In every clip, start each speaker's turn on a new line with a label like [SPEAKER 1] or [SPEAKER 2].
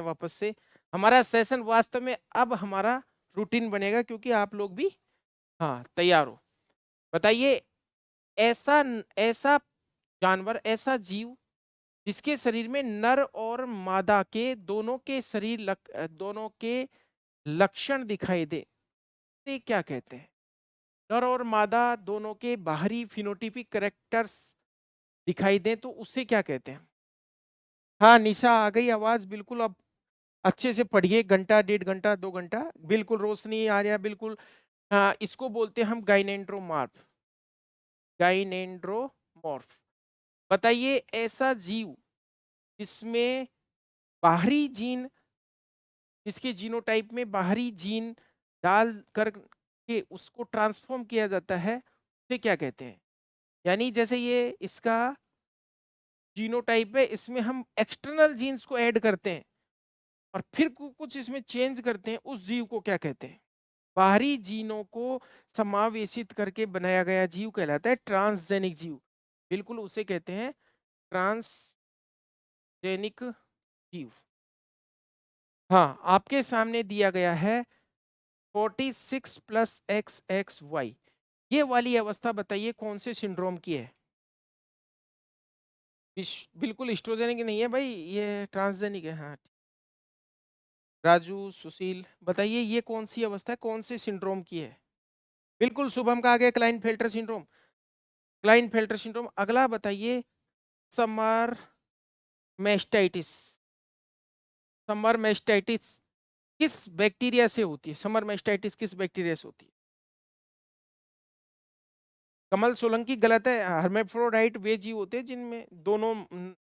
[SPEAKER 1] वापस से हमारा सेशन वास्तव में अब हमारा रूटीन बनेगा, क्योंकि आप लोग भी हाँ तैयार हो। बताइए, ऐसा ऐसा जानवर, ऐसा जीव जिसके शरीर में नर और मादा के दोनों के लक्षण दिखाई दे, ते क्या कहते हैं? नर और मादा दोनों के बाहरी फिनोटिपिक कैरेक्टर्स दिखाई दें तो उसे क्या कहते हैं? हाँ, निशा आ गई आवाज, बिल्कुल। अब अच्छे से पढ़िए, घंटा, 1.5 घंटा, 2 घंटा, बिल्कुल रोशनी आ रहा है, बिल्कुल। हाँ, इसको बोलते हैं हम गाइनेंड्रोमॉर्फ। गाइनेंड्रोमॉर्फ। बताइए, ऐसा जीव जिसमें बाहरी जीन, जिसके जीनोटाइप में बाहरी जीन डाल कर के उसको ट्रांसफॉर्म किया जाता है, उसे क्या कहते हैं? यानी जैसे ये इसका जीनोटाइप है, इसमें हम एक्सटर्नल जीन्स को ऐड करते हैं और फिर कुछ इसमें चेंज करते हैं, उस जीव को क्या कहते हैं? बाहरी जीनों को समावेशित करके बनाया गया जीव कहलाता है ट्रांसजेनिक जीव। बिल्कुल, उसे कहते हैं ट्रांसजेनिक जीव। हाँ, आपके सामने दिया गया है 46 प्लस एक्स एक्स वाई। ये वाली अवस्था बताइए कौन से सिंड्रोम की है? बिल्कुल एस्ट्रोजेनिक नहीं है भाई, ये ट्रांसजेनिक है। हाँ, राजू, सुशील, बताइए ये कौन सी अवस्था है, कौन से सिंड्रोम की है? बिल्कुल, शुभम का आगे क्लाइनफेल्टर सिंड्रोम। Klinefelter syndrome. अगला बताइए, समर मेस्टाइटिस। समर मेस्टाइटिस किस बैक्टीरिया से होती है? समर मेस्टाइटिस किस बैक्टीरिया से होती है? कमल सोलंकी गलत है। हर्मेफ्रोडाइट वे जीव होते हैं जिनमें दोनों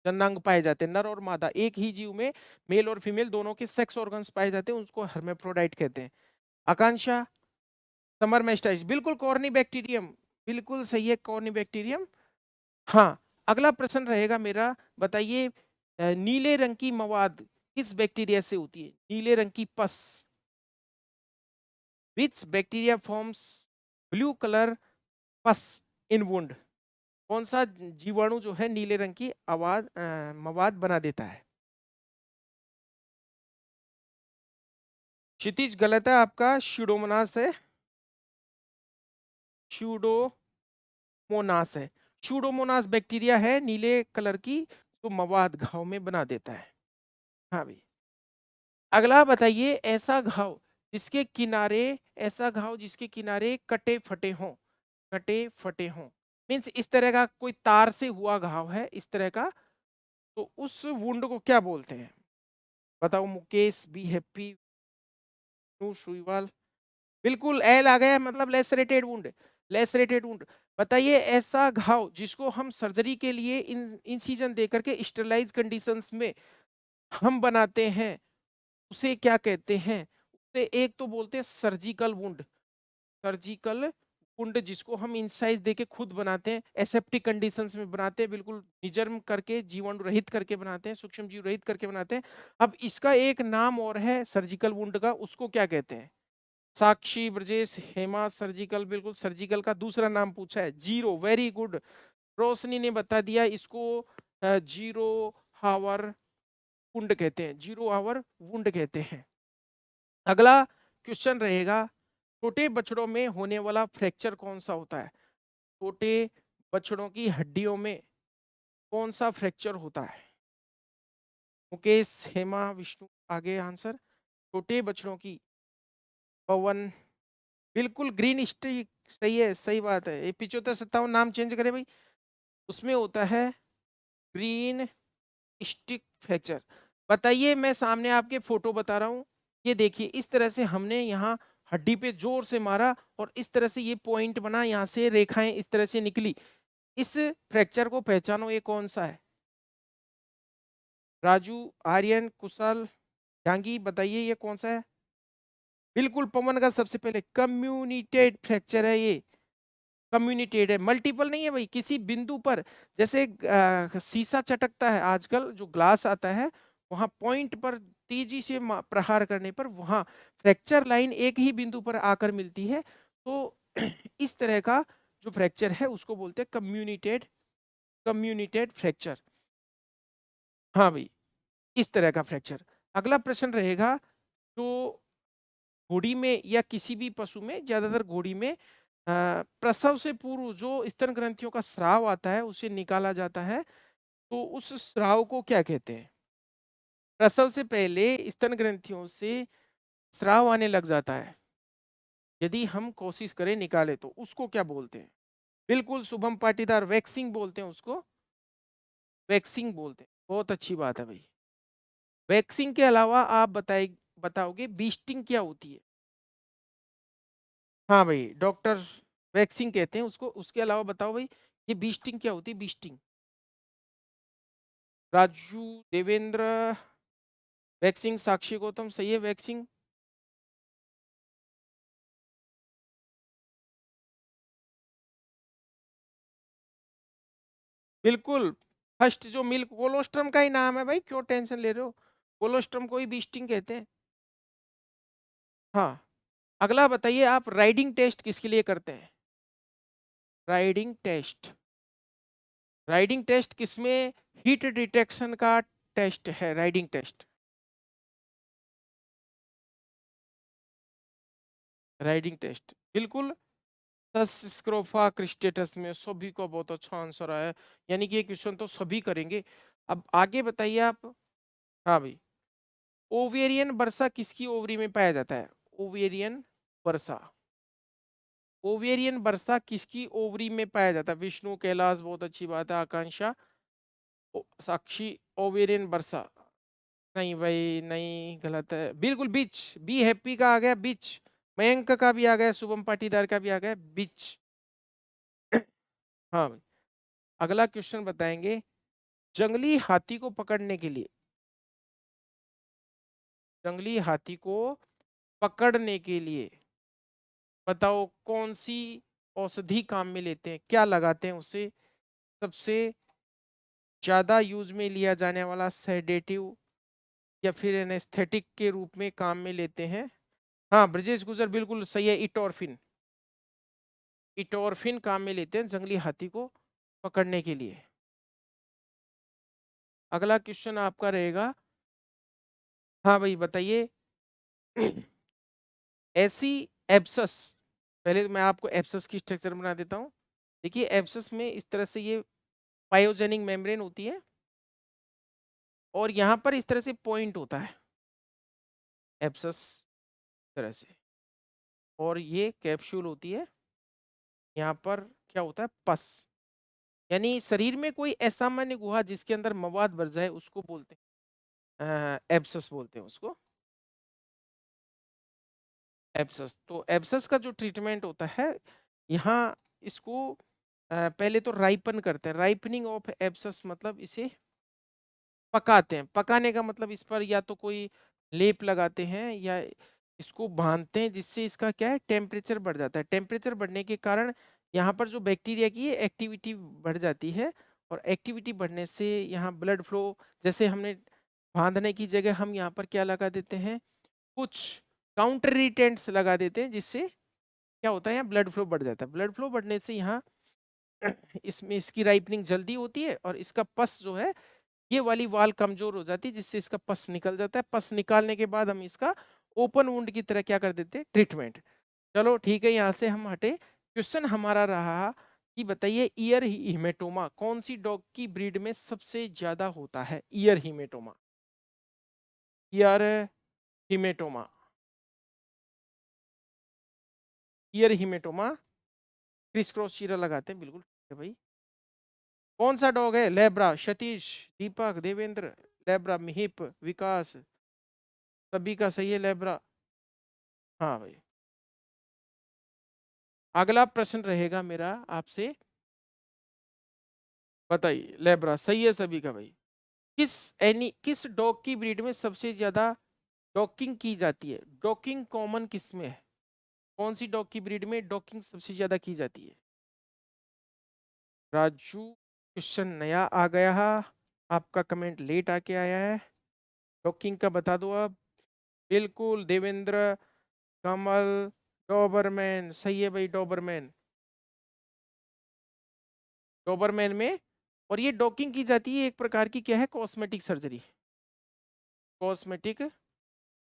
[SPEAKER 1] जनांग पाए जाते हैं, नर और मादा। एक ही जीव में मेल और फीमेल दोनों के सेक्स ऑर्गन्स पाए जाते हैं, उसको हर्मेफ्रोडाइट कहते हैं। आकांक्षा, समर मेस्टाइटिस बिल्कुल कॉर्नी बैक्टीरियम। बिल्कुल सही है, कॉर्नी बैक्टीरियम। हाँ, अगला प्रश्न रहेगा मेरा। बताइए, नीले रंग की मवाद किस बैक्टीरिया से होती है? नीले रंग की पस। विच बैक्टीरिया फॉर्म्स ब्लू कलर पस इन वुंड? कौन सा जीवाणु जो है नीले रंग की मवाद बना देता है? क्षितिज गलत है आपका, स्यूडोमोनास है। स्यूडोमोनास है। स्यूडोमोनास बैक्टीरिया है नीले कलर की, तो मवाद घाव में बना देता है। हाँ भाई। अगला बताइए, ऐसा घाव जिसके किनारे कटे फटे हों। कटे फटे हों मीन्स इस तरह का कोई तार से हुआ घाव है, इस तरह का, तो उस वुंड को क्या बोलते हैं? बताओ मुकेश, बी हैप्पी, सुईवाल। बिल्कुल, एल आ गया, मतलब लेसरेटेड वुंड। Lacerated wound. बताइए, ऐसा घाव जिसको हम सर्जरी के लिए इंसिजन देकर के स्टरलाइज कंडीशंस में हम बनाते हैं, उसे क्या कहते हैं? उसे एक तो बोलते हैं सर्जिकल वुंड। सर्जिकल वुंड जिसको हम इंसाइज देके खुद बनाते हैं, एसेप्टिक कंडीशंस में बनाते हैं, बिल्कुल निजर्म करके, जीवाणु रहित करके बनाते हैं, सूक्ष्म जीव रहित करके बनाते हैं। अब इसका एक नाम और है सर्जिकल वुंड का, उसको क्या कहते हैं? साक्षी, ब्रजेश, हेमा, सर्जिकल। बिल्कुल, सर्जिकल का दूसरा नाम पूछा है जीरो। वेरी गुड, रोशनी ने बता दिया इसको। जीरो हावर वुंड कहते हैं, जीरो हावर वुंड कहते हैं। अगला क्वेश्चन रहेगा, छोटे बछड़ों में होने वाला फ्रैक्चर कौन सा होता है? छोटे बछड़ों की हड्डियों में कौन सा फ्रैक्चर होता है? मुकेश, हेमा, विष्णु, आगे आंसर। छोटे बछड़ों की, पवन, बिल्कुल ग्रीन स्टिक, सही है, सही बात है। ये 75-57 नाम चेंज करे भाई, उसमें होता है ग्रीन स्टिक फ्रैक्चर। बताइए, मैं सामने आपके फोटो बता रहा हूँ, ये देखिए, इस तरह से हमने यहाँ हड्डी पे जोर से मारा और इस तरह से ये पॉइंट बना, यहाँ से रेखाएं इस तरह से निकली। इस फ्रैक्चर को पहचानो, ये कौन सा है? राजू, आर्यन, कुशल, जांगी, बताइए ये कौन सा है? बिल्कुल, पवन का सबसे पहले कम्युनिटेड फ्रैक्चर है ये। कम्युनिटेड है, मल्टीपल नहीं है भाई, किसी बिंदु पर। जैसे शीशा चटकता है आजकल, जो ग्लास आता है, वहां पॉइंट पर तेजी से प्रहार करने पर वहां फ्रैक्चर लाइन एक ही बिंदु पर आकर मिलती है। तो इस तरह का जो फ्रैक्चर है उसको बोलते हैं कम्युनिटेड कम्युनिटेड फ्रैक्चर। हाँ भाई, इस तरह का फ्रैक्चर। अगला प्रश्न रहेगा, तो घोड़ी में या किसी भी पशु में, ज्यादातर घोड़ी में प्रसव से पूर्व जो स्तन ग्रंथियों का स्राव आता है उसे निकाला जाता है, तो उस स्राव को क्या कहते हैं? प्रसव से पहले स्तन ग्रंथियों से स्राव आने लग जाता है, यदि हम कोशिश करें निकाले तो उसको क्या बोलते हैं? बिल्कुल शुभम पाटीदार, वैक्सिंग बोलते हैं उसको, वैक्सिंग बोलते हैं। बहुत अच्छी बात है भाई। वैक्सिंग के अलावा आप बताओगे बीस्टिंग क्या होती है? हाँ भाई, डॉक्टर वैक्सिंग कहते हैं उसको। उसके अलावा बताओ भाई, ये बीस्टिंग क्या होती है? बीस्टिंग। राजू, देवेंद्र, वैक्सिंग, साक्षी गौतम, सही है वैक्सिंग। बिल्कुल। फर्स्ट जो मिल्क कोलोस्ट्रम का ही नाम है भाई, क्यों टेंशन ले रहे हो? कोलोस्ट्रम को ही बीस्टिंग कहते हैं। हाँ। अगला बताइए, आप राइडिंग टेस्ट किसके लिए करते हैं? राइडिंग टेस्ट, राइडिंग टेस्ट किसमें? हीट डिटेक्शन का टेस्ट है राइडिंग टेस्ट। राइडिंग टेस्ट बिल्कुल। स्क्रोफा क्रिस्टेटस में सभी को बहुत अच्छा आंसर आया है, यानी कि ये क्वेश्चन तो सभी करेंगे। अब आगे बताइए आप। हाँ भाई, ओवेरियन वर्षा किसकी ओवरी में पाया जाता है? ओवेरियन वर्षा, ओवेरियन वर्षा किसकी ओवरी में पाया जाता है? विष्णु, कैलाश, बहुत अच्छी बात है। आकांक्षा, साक्षी, ओवेरियन वर्षा। नहीं भाई नहीं, गलत है बिल्कुल। बीच, बी हैप्पी का आ गया बीच, मयंक का भी आ गया, शुभम पाटीदार का भी आ गया बीच। हाँ भाई। अगला क्वेश्चन बताएंगे, जंगली हाथी को पकड़ने के लिए, जंगली हाथी को पकड़ने के लिए बताओ कौन सी औषधि काम में लेते हैं, क्या लगाते हैं उसे? सबसे ज्यादा यूज में लिया जाने वाला सेडेटिव या फिर एनेस्थेटिक के रूप में काम में लेते हैं? हाँ ब्रजेश गुजर, बिल्कुल सही है, इटोरफिन। इटोरफिन काम में लेते हैं जंगली हाथी को पकड़ने के लिए। अगला क्वेश्चन आपका रहेगा। हाँ भाई बताइए। ऐसी एब्सस, पहले तो मैं आपको एब्सस की स्ट्रक्चर बना देता हूँ। देखिए एब्सस में इस तरह से ये पायोजेनिक मेम्ब्रेन होती है, और यहाँ पर इस तरह से पॉइंट होता है एब्सस तरह से, और ये कैप्सूल होती है। यहाँ पर क्या होता है? पस। यानी शरीर में कोई असामान्य गुहा जिसके अंदर मवाद भर जाए उसको बोलते हैं एब्सस बोलते हैं उसको, एब्सस। तो एब्सस का जो ट्रीटमेंट होता है यहाँ, इसको पहले तो राइपन करते हैं। राइपनिंग ऑफ एब्सस मतलब इसे पकाते हैं। पकाने का मतलब इस पर या तो कोई लेप लगाते हैं या इसको बांधते हैं, जिससे इसका क्या है, टेम्परेचर बढ़ जाता है। टेम्परेचर बढ़ने के कारण यहाँ पर जो बैक्टीरिया की एक्टिविटी बढ़ जाती है, और एक्टिविटी बढ़ने से यहाँ ब्लड फ्लो, जैसे हमने बांधने की जगह हम यहाँ पर क्या लगा देते हैं, कुछ काउंटर रिटेंट्स लगा देते हैं, जिससे क्या होता है, यहाँ ब्लड फ्लो बढ़ जाता है। ब्लड फ्लो बढ़ने से यहाँ इसमें इसकी राइपनिंग जल्दी होती है, और इसका पस जो है, ये वाली वाल कमजोर हो जाती है, जिससे इसका पस निकल जाता है। पस निकालने के बाद हम इसका ओपन वुंड की तरह क्या कर देते हैं, ट्रीटमेंट। चलो ठीक है, यहाँ से हम हटे। क्वेश्चन हमारा रहा कि बताइए, ईयर हिमेटोमा कौन सी डॉग की ब्रीड में सबसे ज्यादा होता है? Year haematoma, year haematoma, year haematoma. Criss cross चीरा लगाते हैं, बिल्कुल ठीक है भाई। कौन सा डॉग है? लेब्रा। सतीश, दीपक, देवेंद्र, लेब्रा। मिहिप, विकास, सभी का सही है लेब्रा। हाँ भाई। अगला प्रश्न रहेगा मेरा आपसे, बताइए। लेब्रा सही है सभी का भाई। किस डॉग की ब्रीड में सबसे ज्यादा डॉकिंग की जाती है? डॉकिंग कॉमन किस में है? कौन सी डॉग की ब्रीड में डॉकिंग सबसे ज्यादा की जाती है? राजू, क्वेश्चन नया आ गया है, आपका कमेंट लेट आके आया है। डॉकिंग का बता दो आप। बिल्कुल देवेंद्र, कमल, डॉबरमैन सही है भाई, डॉबरमैन। डॉबरमैन में, और ये डॉकिंग की जाती है एक प्रकार की क्या है, कॉस्मेटिक सर्जरी। कॉस्मेटिक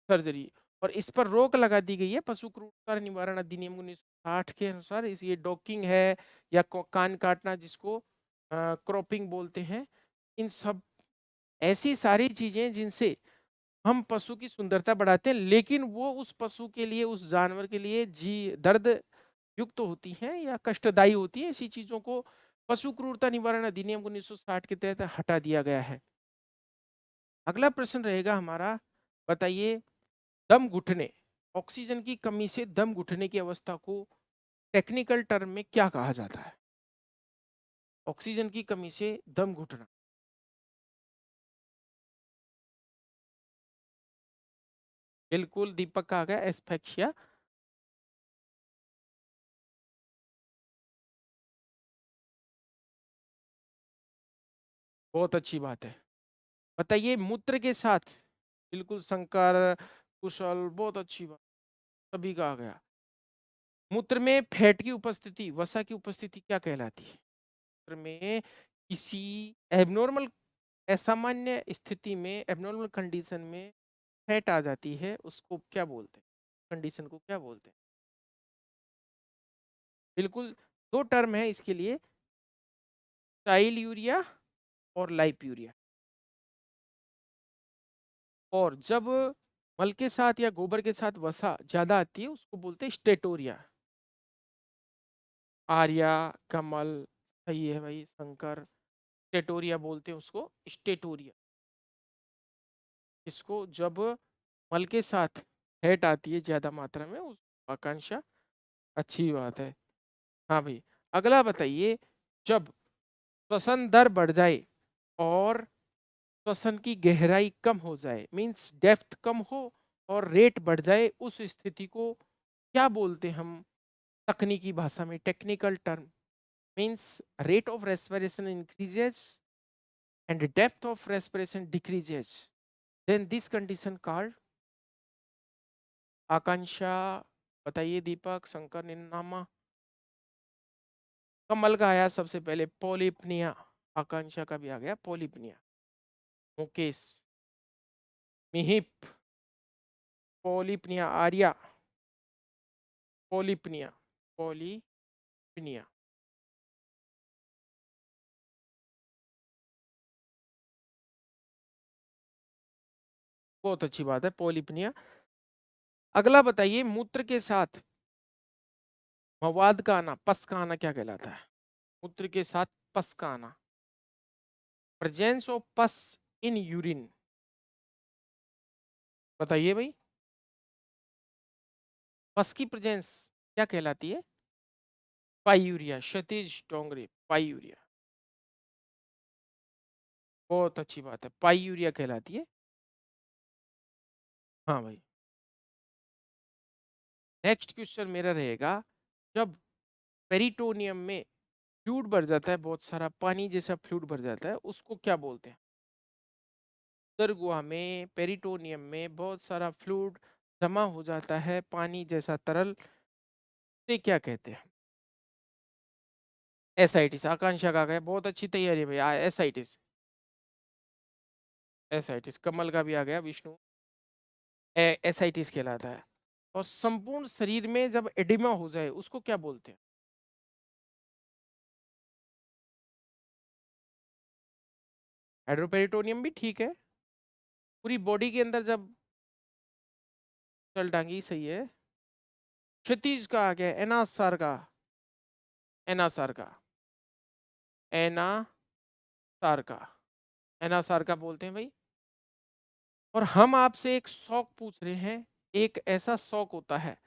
[SPEAKER 1] सर्जरी, और इस पर रोक लगा दी गई है पशु क्रूरता निवारण अधिनियम 1960 के अनुसार। इस ये डॉकिंग है या कान काटना जिसको क्रॉपिंग बोलते हैं, इन सब ऐसी सारी चीजें जिनसे हम पशु की सुंदरता बढ़ाते हैं, लेकिन वो उस पशु के लिए, उस जानवर के लिए जी दर्द युक्त तो होती हैं या कष्टदायी होती हैं, ऐसी चीजों को पशु क्रूरता निवारण अधिनियम 1960 के तहत हटा दिया गया है। अगला प्रश्न रहेगा हमारा, बताइए दम घुटने, ऑक्सीजन की कमी से दम घुटने की अवस्था को टेक्निकल टर्म में क्या कहा जाता है? ऑक्सीजन की कमी से दम घुटना। बिल्कुल दीपक का आ गया, एस्फेक्सिया। बहुत अच्छी बात है। बताइए मूत्र के साथ, बिल्कुल शंकर, कुशल, बहुत अच्छी बात, सभी का आ गया। मूत्र में फैट की उपस्थिति, वसा की उपस्थिति क्या कहलाती है? मूत्र में किसी एबनॉर्मल, असामान्य स्थिति में, एबनॉर्मल कंडीशन में फैट आ जाती है, उसको क्या बोलते हैं? कंडीशन को क्या बोलते हैं? बिल्कुल, दो टर्म है इसके लिए, साइल यूरिया और लाइप्यूरिया। और जब मल के साथ या गोबर के साथ वसा ज्यादा आती है उसको बोलते हैं स्टेटोरिया। आर्या, कमल, सही है भाई, शंकर, स्टेटोरिया बोलते हैं उसको, स्टेटोरिया। इसको जब मल के साथ फैट आती है ज्यादा मात्रा में, उस आकांक्षा, अच्छी बात है। हाँ भाई, अगला बताइए, जब श्वसन दर बढ़ जाए और श्वसन की गहराई कम हो जाए, मीन्स डेप्थ कम हो और रेट बढ़ जाए, उस स्थिति को क्या बोलते हैं हम तकनीकी भाषा में, technical term? Means rate of respiration increases and depth of respiration decreases, then this condition called. Akanksha बताइए, दीपक, शंकर, निन्नामा। कमल का आया सबसे पहले, पोलिप्निया। आकांक्षा का भी आ गया पोलिप्निया। मुकेश, मिहिप, पोलिप्निया, आर्या, पोलिप्निया, पोलिप्निया। बहुत अच्छी बात है, पोलिप्निया। अगला बताइए, मूत्र के साथ मवाद का आना, पस का आना क्या कहलाता है? मूत्र के साथ पस का आना, प्रेजेंस ऑफ पस इन यूरिन, बताइए भाई। पस की प्रेजेंस क्या कहलाती है? पायूरिया, क्षतिज डोंगरे, पायूरिया। बहुत अच्छी बात है, पायूरिया कहलाती है। हाँ भाई। नेक्स्ट क्वेश्चन मेरा रहेगा, जब पेरिटोनियम में फ्लूइड भर जाता है, बहुत सारा पानी जैसा फ्लूइड भर जाता है, उसको क्या बोलते हैं? उदर गुहा में, पेरिटोनियम में बहुत सारा फ्लूइड जमा हो जाता है, पानी जैसा तरल, से क्या कहते हैं? एसाइटिस। आकांक्षा का गया, बहुत अच्छी तैयारी है भैया, एसाइटिस। एसाइटिस, कमल का भी आ गया, विष्णु, एसाइटिस कहलाता है। और संपूर्ण शरीर में जब एडिमा हो जाए उसको क्या बोलते हैं? हाइड्रोपेरिटोनियम भी ठीक है। पूरी बॉडी के अंदर जब, चल डांगी, सही है। क्षितिज का आ गया, एनासार का, एनासार का, एनासार का, एनासार का बोलते हैं भाई। और हम आपसे एक शौक पूछ रहे हैं, एक ऐसा शौक होता है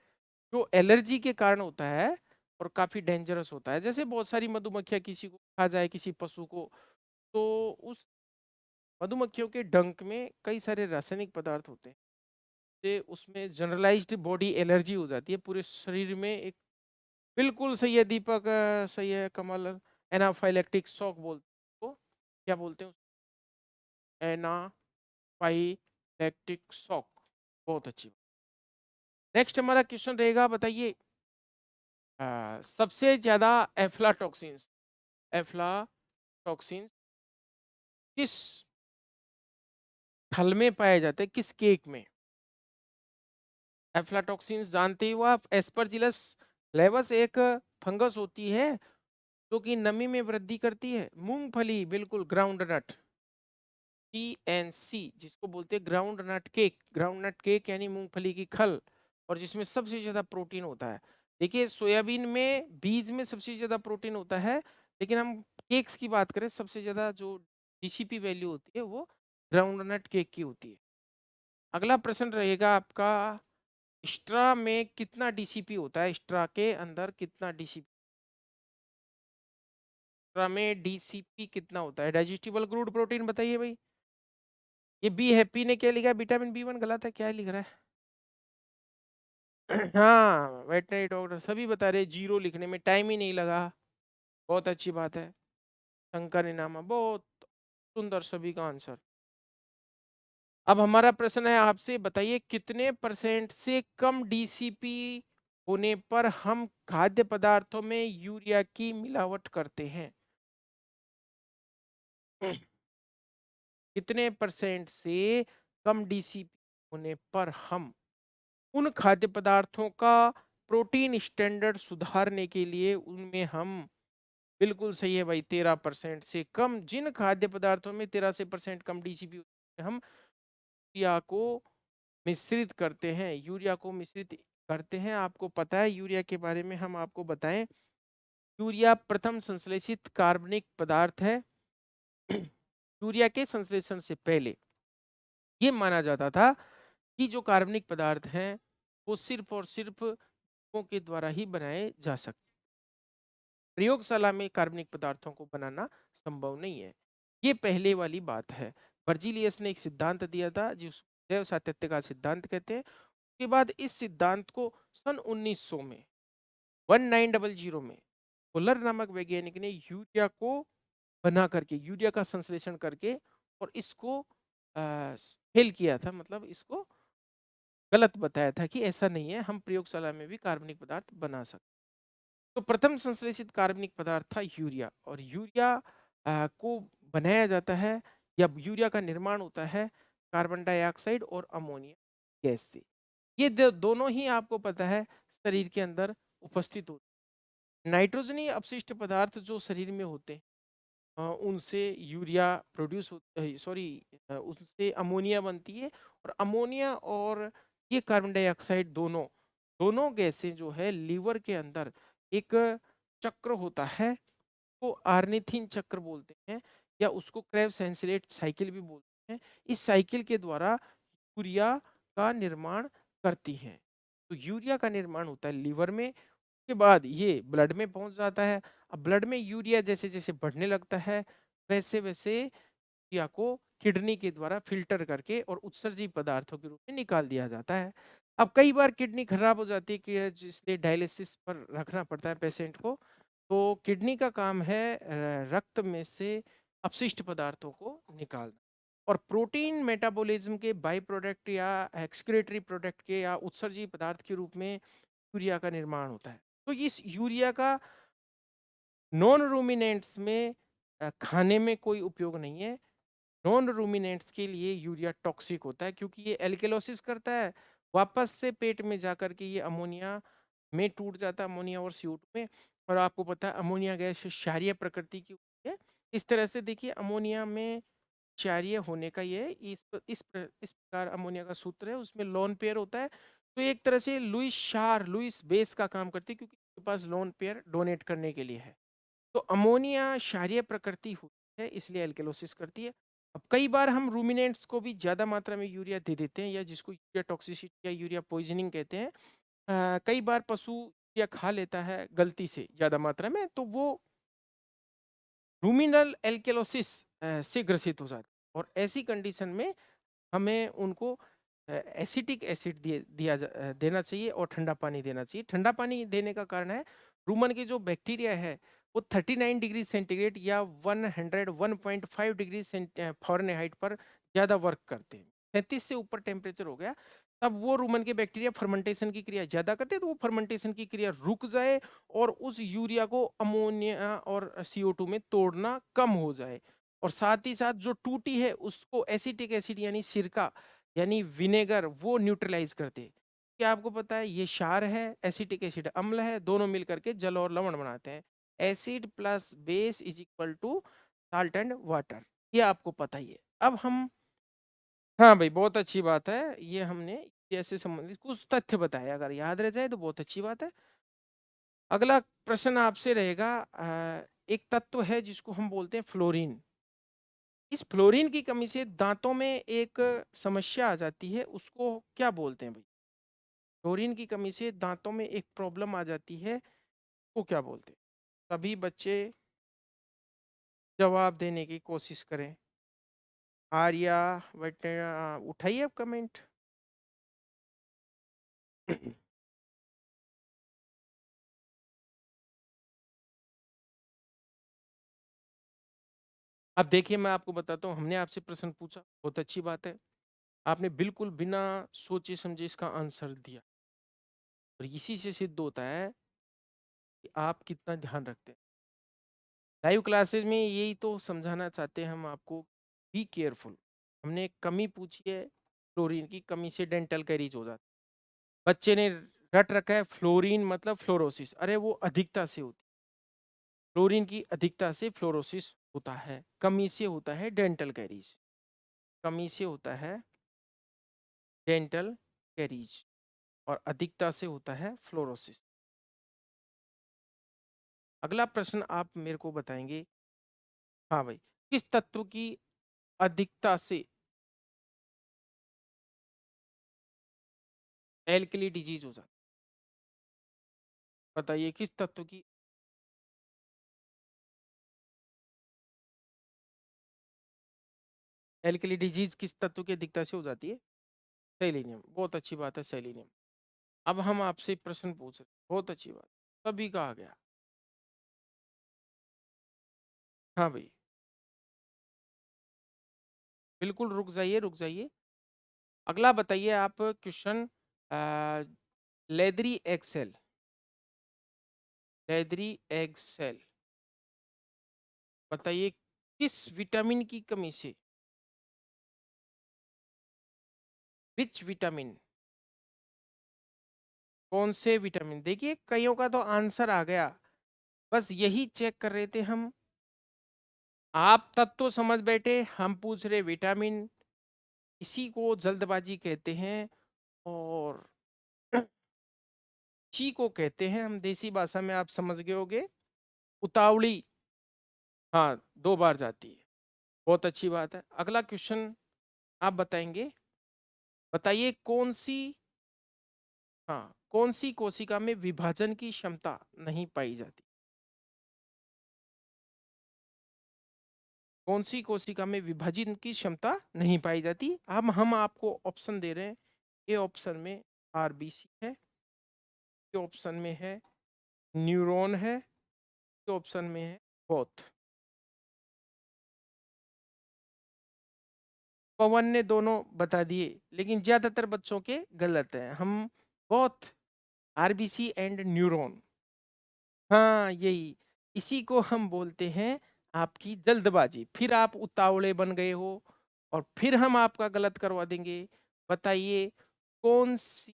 [SPEAKER 1] जो एलर्जी के कारण होता है और काफी डेंजरस होता है, जैसे बहुत सारी मधुमक्खियां किसी को खा जाए, किसी पशु को, तो उस मधुमक्खियों के डंक में कई सारे रासायनिक पदार्थ होते हैं, से उसमें जनरलाइज्ड बॉडी एलर्जी हो जाती है पूरे शरीर में एक। बिल्कुल सही है दीपक, सही है कमल, एनाफाइलेक्टिक शॉक बोलते हैं उसको। क्या बोलते हैं? Anaphylactic shock. बहुत अच्छी। नेक्स्ट हमारा क्वेश्चन रहेगा, बताइए सबसे ज्यादा एफ्लाटॉक्सिन्स, एफ्लाटॉक्सिन्स किस फल में पाए जाते हैं, किस केक में? एफ्लाटॉक्सिन्स जानते ही हो आप, एस्परजिलस फ्लेवस एक फंगस होती है जो कि नमी में वृद्धि करती है। मूंगफली, बिल्कुल, ग्राउंड नट, GNC, जिसको बोलते हैं groundnut cake. Groundnut cake यानी मूंगफली की खल, और जिसमें सबसे ज्यादा प्रोटीन होता है। देखिए, सोयाबीन में बीज में सबसे ज्यादा प्रोटीन होता है, लेकिन हम केक्स की बात करें, सबसे ज्यादा जो DCP वैल्यू होती है वो ग्राउंड नट केक की होती है। अगला प्रश्न रहेगा आपका, स्ट्रा में कितना DCP होता है? स्ट्रा के अंदर कितना DCP? स्ट्रा में DCP कितना होता है? डाइजेस्टिबल क्रूड प्रोटीन, बताइए भाई। ये बी हैप्पी ने क्या लिखा है? विटामिन B1 गलत है, क्या लिख रहा है? हाँ, वेटनरी डॉक्टर सभी बता रहे, जीरो लिखने में टाइम ही नहीं लगा। बहुत अच्छी बात है। शंकर इनामा, बहुत सुंदर, सभी का आंसर। अब हमारा प्रश्न है आपसे, बताइए कितने परसेंट से कम DCP होने पर हम खाद्य पदार्थों में यूरिया की मिलावट करते हैं? कितने परसेंट से कम DCP होने पर हम उन खाद्य पदार्थों का प्रोटीन स्टैंडर्ड सुधारने के लिए उनमें हम, बिल्कुल सही है भाई, 13% से कम, जिन खाद्य पदार्थों में 13% कम DCP हम यूरिया को मिश्रित करते हैं, यूरिया को मिश्रित करते हैं। आपको पता है यूरिया के बारे में हम आपको बताएं, यूरिया प्रथम संश्लेषित कार्बनिक पदार्थ है। यूरिया के संश्लेषण से पहले ये माना जाता था कि जो कार्बनिक पदार्थ हैं वो सिर्फ और सिर्फ लोगों के द्वारा ही बनाए जा सकते, प्रयोगशाला में कार्बनिक पदार्थों को बनाना संभव नहीं है। ये पहले वाली बात है। बर्जीलियस ने एक सिद्धांत दिया था जिसको जैव सातत्य का सिद्धांत कहते हैं। उसके बाद इस सिद्धांत को सन 1900 में 1900 में फुलर नामक वैज्ञानिक ने यूरिया को बना करके, यूरिया का संश्लेषण करके, और इसको फेल किया था, मतलब इसको गलत बताया था कि ऐसा नहीं है, हम प्रयोगशाला में भी कार्बनिक पदार्थ बना सकते। तो प्रथम संश्लेषित कार्बनिक पदार्थ था यूरिया, और यूरिया को बनाया जाता है, या यूरिया का निर्माण होता है कार्बन डाइऑक्साइड और अमोनिया गैस से। ये दोनों ही आपको पता है शरीर के अंदर उपस्थित होते हैं। नाइट्रोजनी अपशिष्ट पदार्थ जो शरीर में होते हैं, उनसे यूरिया प्रोड्यूस सॉरी उससे अमोनिया बनती है, और अमोनिया और ये कार्बन डाइऑक्साइड दोनों दोनों गैसें जो है लीवर के अंदर एक चक्र होता है, को आर्निथिन चक्र बोलते हैं, या उसको क्रेब्स सेंसिलेट साइकिल भी बोलते हैं। इस साइकिल के द्वारा यूरिया का निर्माण करती हैं। तो यूरिया का निर्माण होता है लीवर में, के बाद ये ब्लड में पहुंच जाता है। अब ब्लड में यूरिया जैसे जैसे बढ़ने लगता है, वैसे वैसे यूरिया को किडनी के द्वारा फिल्टर करके और उत्सर्जी पदार्थों के रूप में निकाल दिया जाता है। अब कई बार किडनी खराब हो जाती है कि जिसलिए डायलिसिस पर रखना पड़ता है पेशेंट को। तो किडनी का काम है रक्त में से अपशिष्ट पदार्थों को निकालना, और प्रोटीन मेटाबॉलिज्म के बाई प्रोडक्ट या एक्सक्रीटरी प्रोडक्ट के या उत्सर्जी पदार्थ के रूप में यूरिया का निर्माण होता है। तो इस यूरिया का नॉन रूमिनेंट्स में खाने में कोई उपयोग नहीं है। नॉन रूमिनेंट्स के लिए यूरिया टॉक्सिक होता है, क्योंकि ये एल्केलोसिस करता है, वापस से पेट में जाकर के ये अमोनिया में टूट जाता है, अमोनिया और CO2 में। और आपको पता है अमोनिया गैस क्षारीय प्रकृति की होती है। इस तरह से देखिए, अमोनिया में क्षारीय होने का ये इस प्रकार अमोनिया का सूत्र है, उसमें लोन पेयर होता है। तो एक तरह से लुइस बेस का काम करती है, क्योंकि उसके पास लोन पेयर डोनेट करने के लिए है। तो अमोनिया क्षारीय प्रकृति होती है, इसलिए एल्केलोसिस करती है। अब कई बार हम रूमिनेंट्स को भी ज्यादा मात्रा में यूरिया दे देते हैं, या जिसको यूरिया टॉक्सिसिटी या यूरिया पॉइजनिंग कहते हैं। कई बार पशु यूरिया खा लेता है गलती से ज्यादा मात्रा में, तो वो रूमिनल एल्केलोसिस से ग्रसित हो जाता है, और ऐसी कंडीशन में हमें उनको एसिटिक एसिड देना चाहिए, और ठंडा पानी देना चाहिए। ठंडा पानी देने का कारण है, रूमन के जो बैक्टीरिया है वो 39 डिग्री सेंटीग्रेड या 101.5 डिग्री फ़ारेनहाइट पर ज़्यादा वर्क करते हैं। 33 से ऊपर टेम्परेचर हो गया, तब वो रूमन के बैक्टीरिया फर्मेंटेशन की क्रिया ज़्यादा करते हैं, तो वो फर्मेंटेशन की क्रिया रुक जाए और उस यूरिया को अमोनिया और CO2 में तोड़ना कम हो जाए। और साथ ही साथ जो टूटी है उसको एसिटिक एसिड यानी सिरका यानी विनेगर वो न्यूट्रलाइज करते हैं। क्या आपको पता है ये क्षार है, एसिटिक एसिड अम्ल है, दोनों मिलकर के जल और लवण बनाते हैं। Acid plus base is equal to salt and water, ये आपको पता ही है। अब हम, हाँ भाई बहुत अच्छी बात है, ये हमने ऐसे संबंधित कुछ तथ्य बताए, अगर याद रह जाए तो बहुत अच्छी बात है। अगला प्रश्न आपसे रहेगा, एक तत्व है जिसको हम बोलते हैं फ्लोरीन। इस फ्लोरीन की कमी से दांतों में एक समस्या आ जाती है, उसको क्या बोलते हैं भाई? फ्लोरीन की कमी से दांतों में एक प्रॉब्लम आ जाती है, वो क्या बोलते हैं? सभी बच्चे जवाब देने की कोशिश करें। आर्या, बट उठाइए अब कमेंट। अब देखिए मैं आपको बताता हूँ, हमने आपसे प्रश्न पूछा, बहुत अच्छी बात है, आपने बिल्कुल बिना सोचे समझे इसका आंसर दिया, और इसी से सिद्ध होता है कि आप कितना ध्यान रखते हैं। लाइव क्लासेस में यही तो समझाना चाहते हैं हम आपको, बी केयरफुल। हमने एक कमी पूछी है, फ्लोरीन की कमी से डेंटल कैरीज हो जाता है। बच्चे ने रट रखा है फ्लोरीन मतलब फ्लोरोसिस, अरे वो अधिकता से होती है, फ्लोरीन की अधिकता से फ्लोरोसिस होता है, कमी से होता है डेंटल कैरीज, कमी से होता है डेंटल कैरीज, और अधिकता से होता है फ्लोरोसिस। अगला प्रश्न आप मेरे को बताएंगे, हाँ भाई, किस तत्व की अधिकता से एल्कली डिजीज हो जाता है? बताइए किस तत्व की, एल्कली डिजीज किस तत्व की अधिकता से हो जाती है? सेलेनियम, बहुत अच्छी बात है, सेलेनियम। अब हम आपसे प्रश्न पूछ रहे, बहुत अच्छी बात, सभी का आ गया। हाँ भाई, बिल्कुल रुक जाइए रुक जाइए। अगला बताइए आप क्वेश्चन, लेदरी एक्सेल, लेदरी एक्सेल, बताइए किस विटामिन की कमी से, विच विटामिन, कौन से विटामिन? देखिए कईयों का तो आंसर आ गया, बस यही चेक कर रहे थे हम। आप तब तो समझ बैठे, हम पूछ रहे विटामिन, इसी को जल्दबाजी कहते हैं, और इसी को कहते हैं हम देसी भाषा में, आप समझ गए होगे, उतावली। हाँ, 2 बार जाती है, बहुत अच्छी बात है। अगला क्वेश्चन आप बताएंगे, बताइए कौन सी, हाँ, कौन सी कोशिका में विभाजन की क्षमता नहीं पाई जाती? कौन सी कोशिका में विभाजन की क्षमता नहीं पाई जाती? हम आपको ऑप्शन दे रहे हैं। ए ऑप्शन में आरबीसी है, बी ऑप्शन में है न्यूरॉन है, सी ऑप्शन में है बोथ। पवन ने दोनों बता दिए, लेकिन ज्यादातर बच्चों के गलत है। हम बोथ, आरबीसी एंड न्यूरॉन, हाँ यही, इसी को हम बोलते हैं आपकी जल्दबाजी, फिर आप उतावले बन गए हो, और फिर हम आपका गलत करवा देंगे। बताइए कौन सी,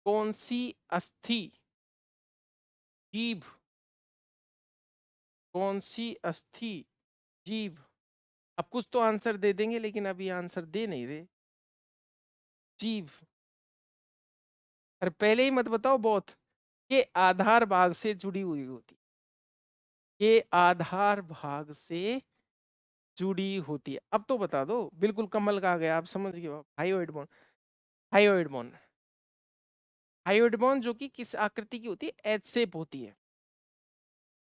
[SPEAKER 1] कौन सी अस्थि जीभ, कौन सी अस्थि जीभ, अब कुछ तो आंसर दे देंगे, लेकिन अभी आंसर दे नहीं रहे। जीभ, अरे पहले ही मत बताओ बहुत, ये आधार भाग से जुड़ी हुई होती, ये आधार भाग से जुड़ी होती है। अब तो बता दो, बिल्कुल कमल का आ गया, आप समझ गए, हाइयोइड बोन, हाइयोइड बोन, हाइयोइड बोन जो कि किस आकृति की होती है? एच शेप होती है।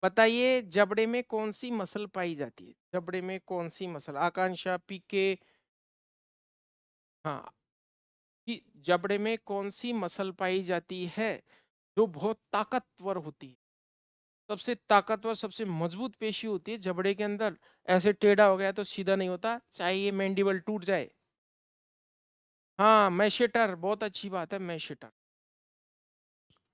[SPEAKER 1] बताइए जबड़े में कौन सी मसल पाई जाती है? जबड़े में कौन सी मसल, आकांक्षा, पीके, हाँ, कि जबड़े में कौन सी मसल पाई जाती है जो बहुत ताकतवर होती है? सबसे ताकतवर सबसे मजबूत पेशी होती है जबड़े के अंदर, ऐसे टेढ़ा हो गया तो सीधा नहीं होता, चाहे ये मैंडिबल टूट जाए। हाँ मैशेटर, बहुत अच्छी बात है, मैशेटर,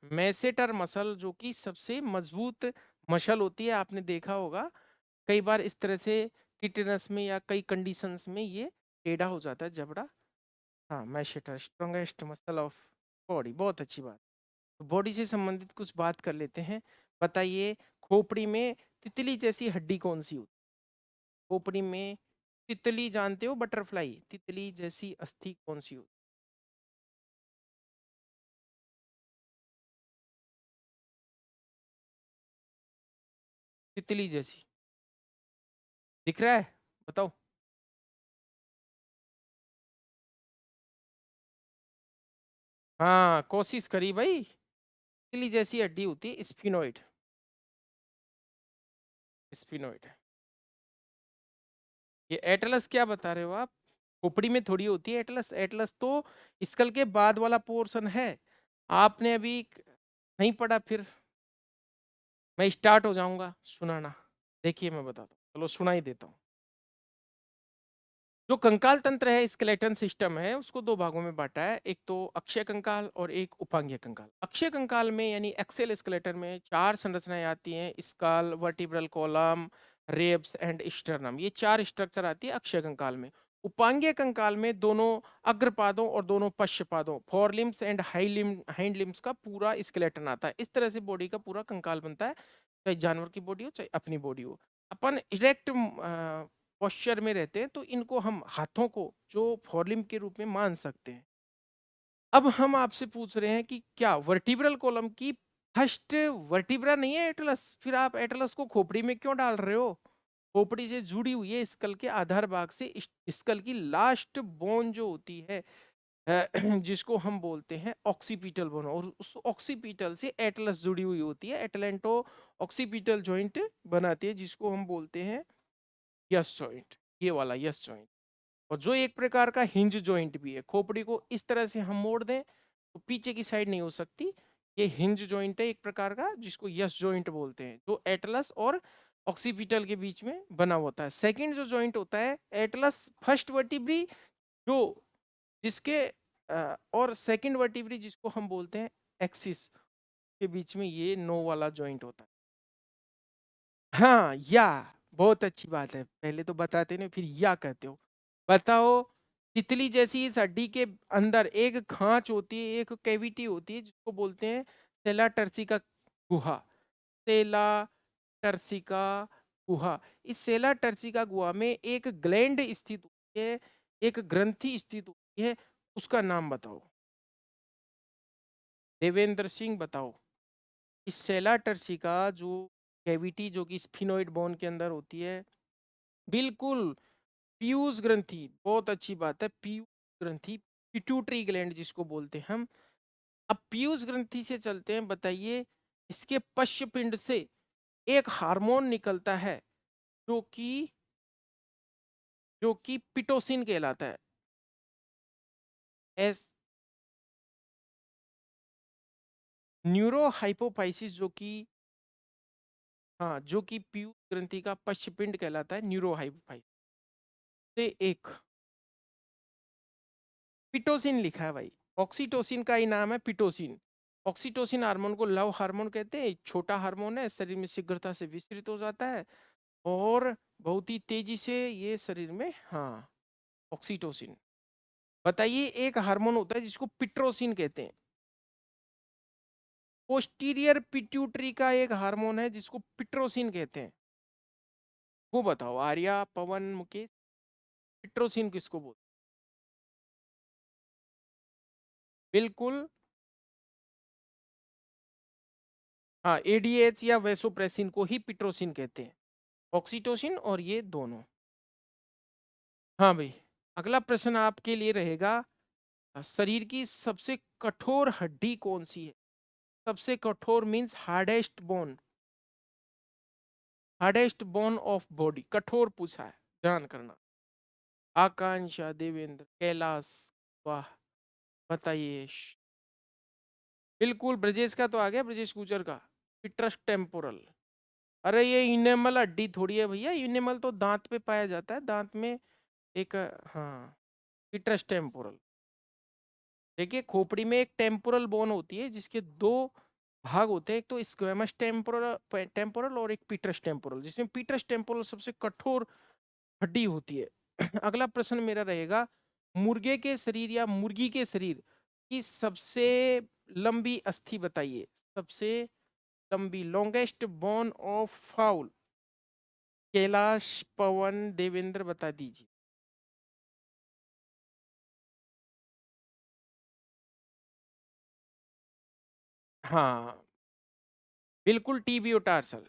[SPEAKER 1] मैसेटर मसल जो कि सबसे मजबूत मसल होती है, आपने देखा होगा कई बार इस तरह से टिटेनस में या कई कंडीशंस में ये टेढ़ा हो जाता है जबड़ा। हाँ, मैशेटर स्ट्रॉन्गेस्ट मसल ऑफ बॉडी, बहुत अच्छी बात। तो बॉडी से संबंधित कुछ बात कर लेते हैं। बताइए, खोपड़ी में तितली जैसी हड्डी कौन सी होती है? खोपड़ी में तितली, जानते हो बटरफ्लाई, तितली जैसी अस्थि कौन सी होती है? तितली जैसी दिख रहा है, बताओ। हाँ, कोशिश करी भाई। तितली जैसी हड्डी होती है स्फिनोइड, स्फिनोइड। ये एटलस क्या बता रहे हो आप? खोपड़ी में थोड़ी होती है एटलस, एटलस तो स्कल के बाद वाला पोर्शन है। आपने अभी नहीं पढ़ा, फिर मैं स्टार्ट हो जाऊंगा सुनाना। देखिए मैं बताता हूँ, चलो सुना ही देता हूँ। जो कंकाल तंत्र है, स्केलेटन सिस्टम है, उसको दो भागों में बांटा है। एक तो अक्षय कंकाल और एक उपांगीय कंकाल। अक्षय कंकाल में यानी एक्सेल स्केलेटन में चार संरचनाएं आती हैं, skull, vertebral column, ribs and sternum, ये चार स्ट्रक्चर आती है अक्षय कंकाल में। उपांगीय कंकाल में दोनों अग्रपादों और दोनों पश्चपादों, fore limbs and hind limbs का पूरा स्केलेटन आता है। इस तरह से बॉडी का पूरा कंकाल बनता है, चाहे जानवर की बॉडी हो चाहे अपनी बॉडी हो। अपन इरेक्ट पोस्चर में रहते हैं, तो इनको हम हाथों को जो फोरलिम के रूप में मान सकते हैं। अब हम आपसे पूछ रहे हैं कि क्या वर्टिब्रल कॉलम की फर्स्ट वर्टिब्रा नहीं है एटलस? फिर आप एटलस को खोपड़ी में क्यों डाल रहे हो? खोपड़ी से जुड़ी हुई है स्कल के आधार भाग से। स्कल की लास्ट बोन जो होती है, जिसको हम बोलते हैं ऑक्सीपिटल बोन, और उस ऑक्सीपिटल से एटलस जुड़ी हुई होती है। एटलेंटो ऑक्सीपिटल जॉइंट बनाती है, जिसको हम बोलते हैं यस जॉइंट, ये वाला यस जॉइंट। और जो एक प्रकार का हिंज जॉइंट भी है, खोपड़ी को इस तरह से हम मोड़ दें तो पीछे की साइड नहीं हो सकती। ये हिंज जॉइंट है एक प्रकार का, जिसको यस जॉइंट बोलते हैं, जो एटलस और ऑक्सीपिटल के बीच में बना होता है। सेकंड जो जॉइंट होता है एटलस फर्स्ट वर्टिब्री, जो जिसके और सेकंड वर्टिब्री जिसको हम बोलते हैं एक्सिस, के बीच में ये नो वाला जॉइंट होता है। हाँ, या, बहुत अच्छी बात है। पहले तो बताते नहीं, फिर या कहते हो। बताओ, तितली जैसी इस हड्डी के अंदर एक खांच होती है, एक कैविटी होती है, जिसको बोलते हैं सेला टर्सिका गुहा। सेला टर्सिका गुहा। इस सेला टर्सिका गुहा में एक ग्लैंड स्थित होती है, एक ग्रंथि स्थित होती है। उसका नाम बताओ देवेंद्र सिंह, बताओ। इस सेला टर्सिका जो कैविटी जो कि स्फिनोइड बोन के अंदर होती है, बिल्कुल पीयूष ग्रंथि, बहुत अच्छी बात है। पीयूष ग्रंथि, पिट्यूटरी ग्लैंड जिसको बोलते हैं हम। अब पीयूष ग्रंथि से चलते हैं। बताइए, इसके पश्च पिंड से एक हार्मोन निकलता है, जो कि पिटोसिन कहलाता है। एस न्यूरो हाइपोफाइसिस, जो कि, हाँ, जो कि पीयूष ग्रंथि का पश्च पिंड कहलाता है, न्यूरो हाइपोफाइसिस से एक पिटोसिन लिखा है भाई। ऑक्सीटोसिन का ही नाम है पिटोसिन। ऑक्सीटोसिन हार्मोन को लव हार्मोन कहते हैं। छोटा हार्मोन है, शरीर में शीघ्रता से विस्तृत हो जाता है और बहुत ही तेजी से ये शरीर में, हाँ, ऑक्सीटोसिन। बताइए, एक हार्मोन होता है जिसको पिट्रोसिन कहते हैं। पोस्टीरियर पिट्यूटरी का एक हार्मोन है जिसको पिट्रोसिन कहते हैं। वो बताओ आर्या, पवन, मुकेश, पिट्रोसिन किसको बोलते हैं? बिल्कुल, हाँ, एडीएच या वेसोप्रेसिन को ही पिट्रोसिन कहते हैं। ऑक्सीटोसिन और ये दोनों। हाँ भाई, अगला प्रश्न आपके लिए रहेगा, शरीर की सबसे कठोर हड्डी कौन सी है? सबसे कठोर means hardest bone, hardest bone of body, कठोर पूछा है, ध्यान करना। आकांक्षा, देवेंद्र, कैलाश, वाह, बताइए। बिल्कुल, ब्रजेश का तो आ गया, ब्रजेश गुजर का। पिट्रस टेम्पोरल। अरे ये इनेमल हड्डी थोड़ी है भैया, इनेमल तो दांत पे पाया जाता है, दांत में एक, हाँ, पिट्रस टेम्पोरल। देखिए, खोपड़ी में एक टेम्पोरल बोन होती है जिसके दो भाग होते हैं, एक तो स्क्वेमस टेम्पोरल टेम्पोरल और एक पीटरस टेम्पोरल, जिसमें पीटरस टेम्पोरल सबसे कठोर हड्डी होती है। अगला प्रश्न मेरा रहेगा, मुर्गे के शरीर या मुर्गी के शरीर की सबसे लंबी अस्थि बताइए। सबसे लंबी, longest bone of fowl. Kailash, Pawan, Devendra बता दीजिए। हाँ, बिल्कुल, टीबियो टार्सल।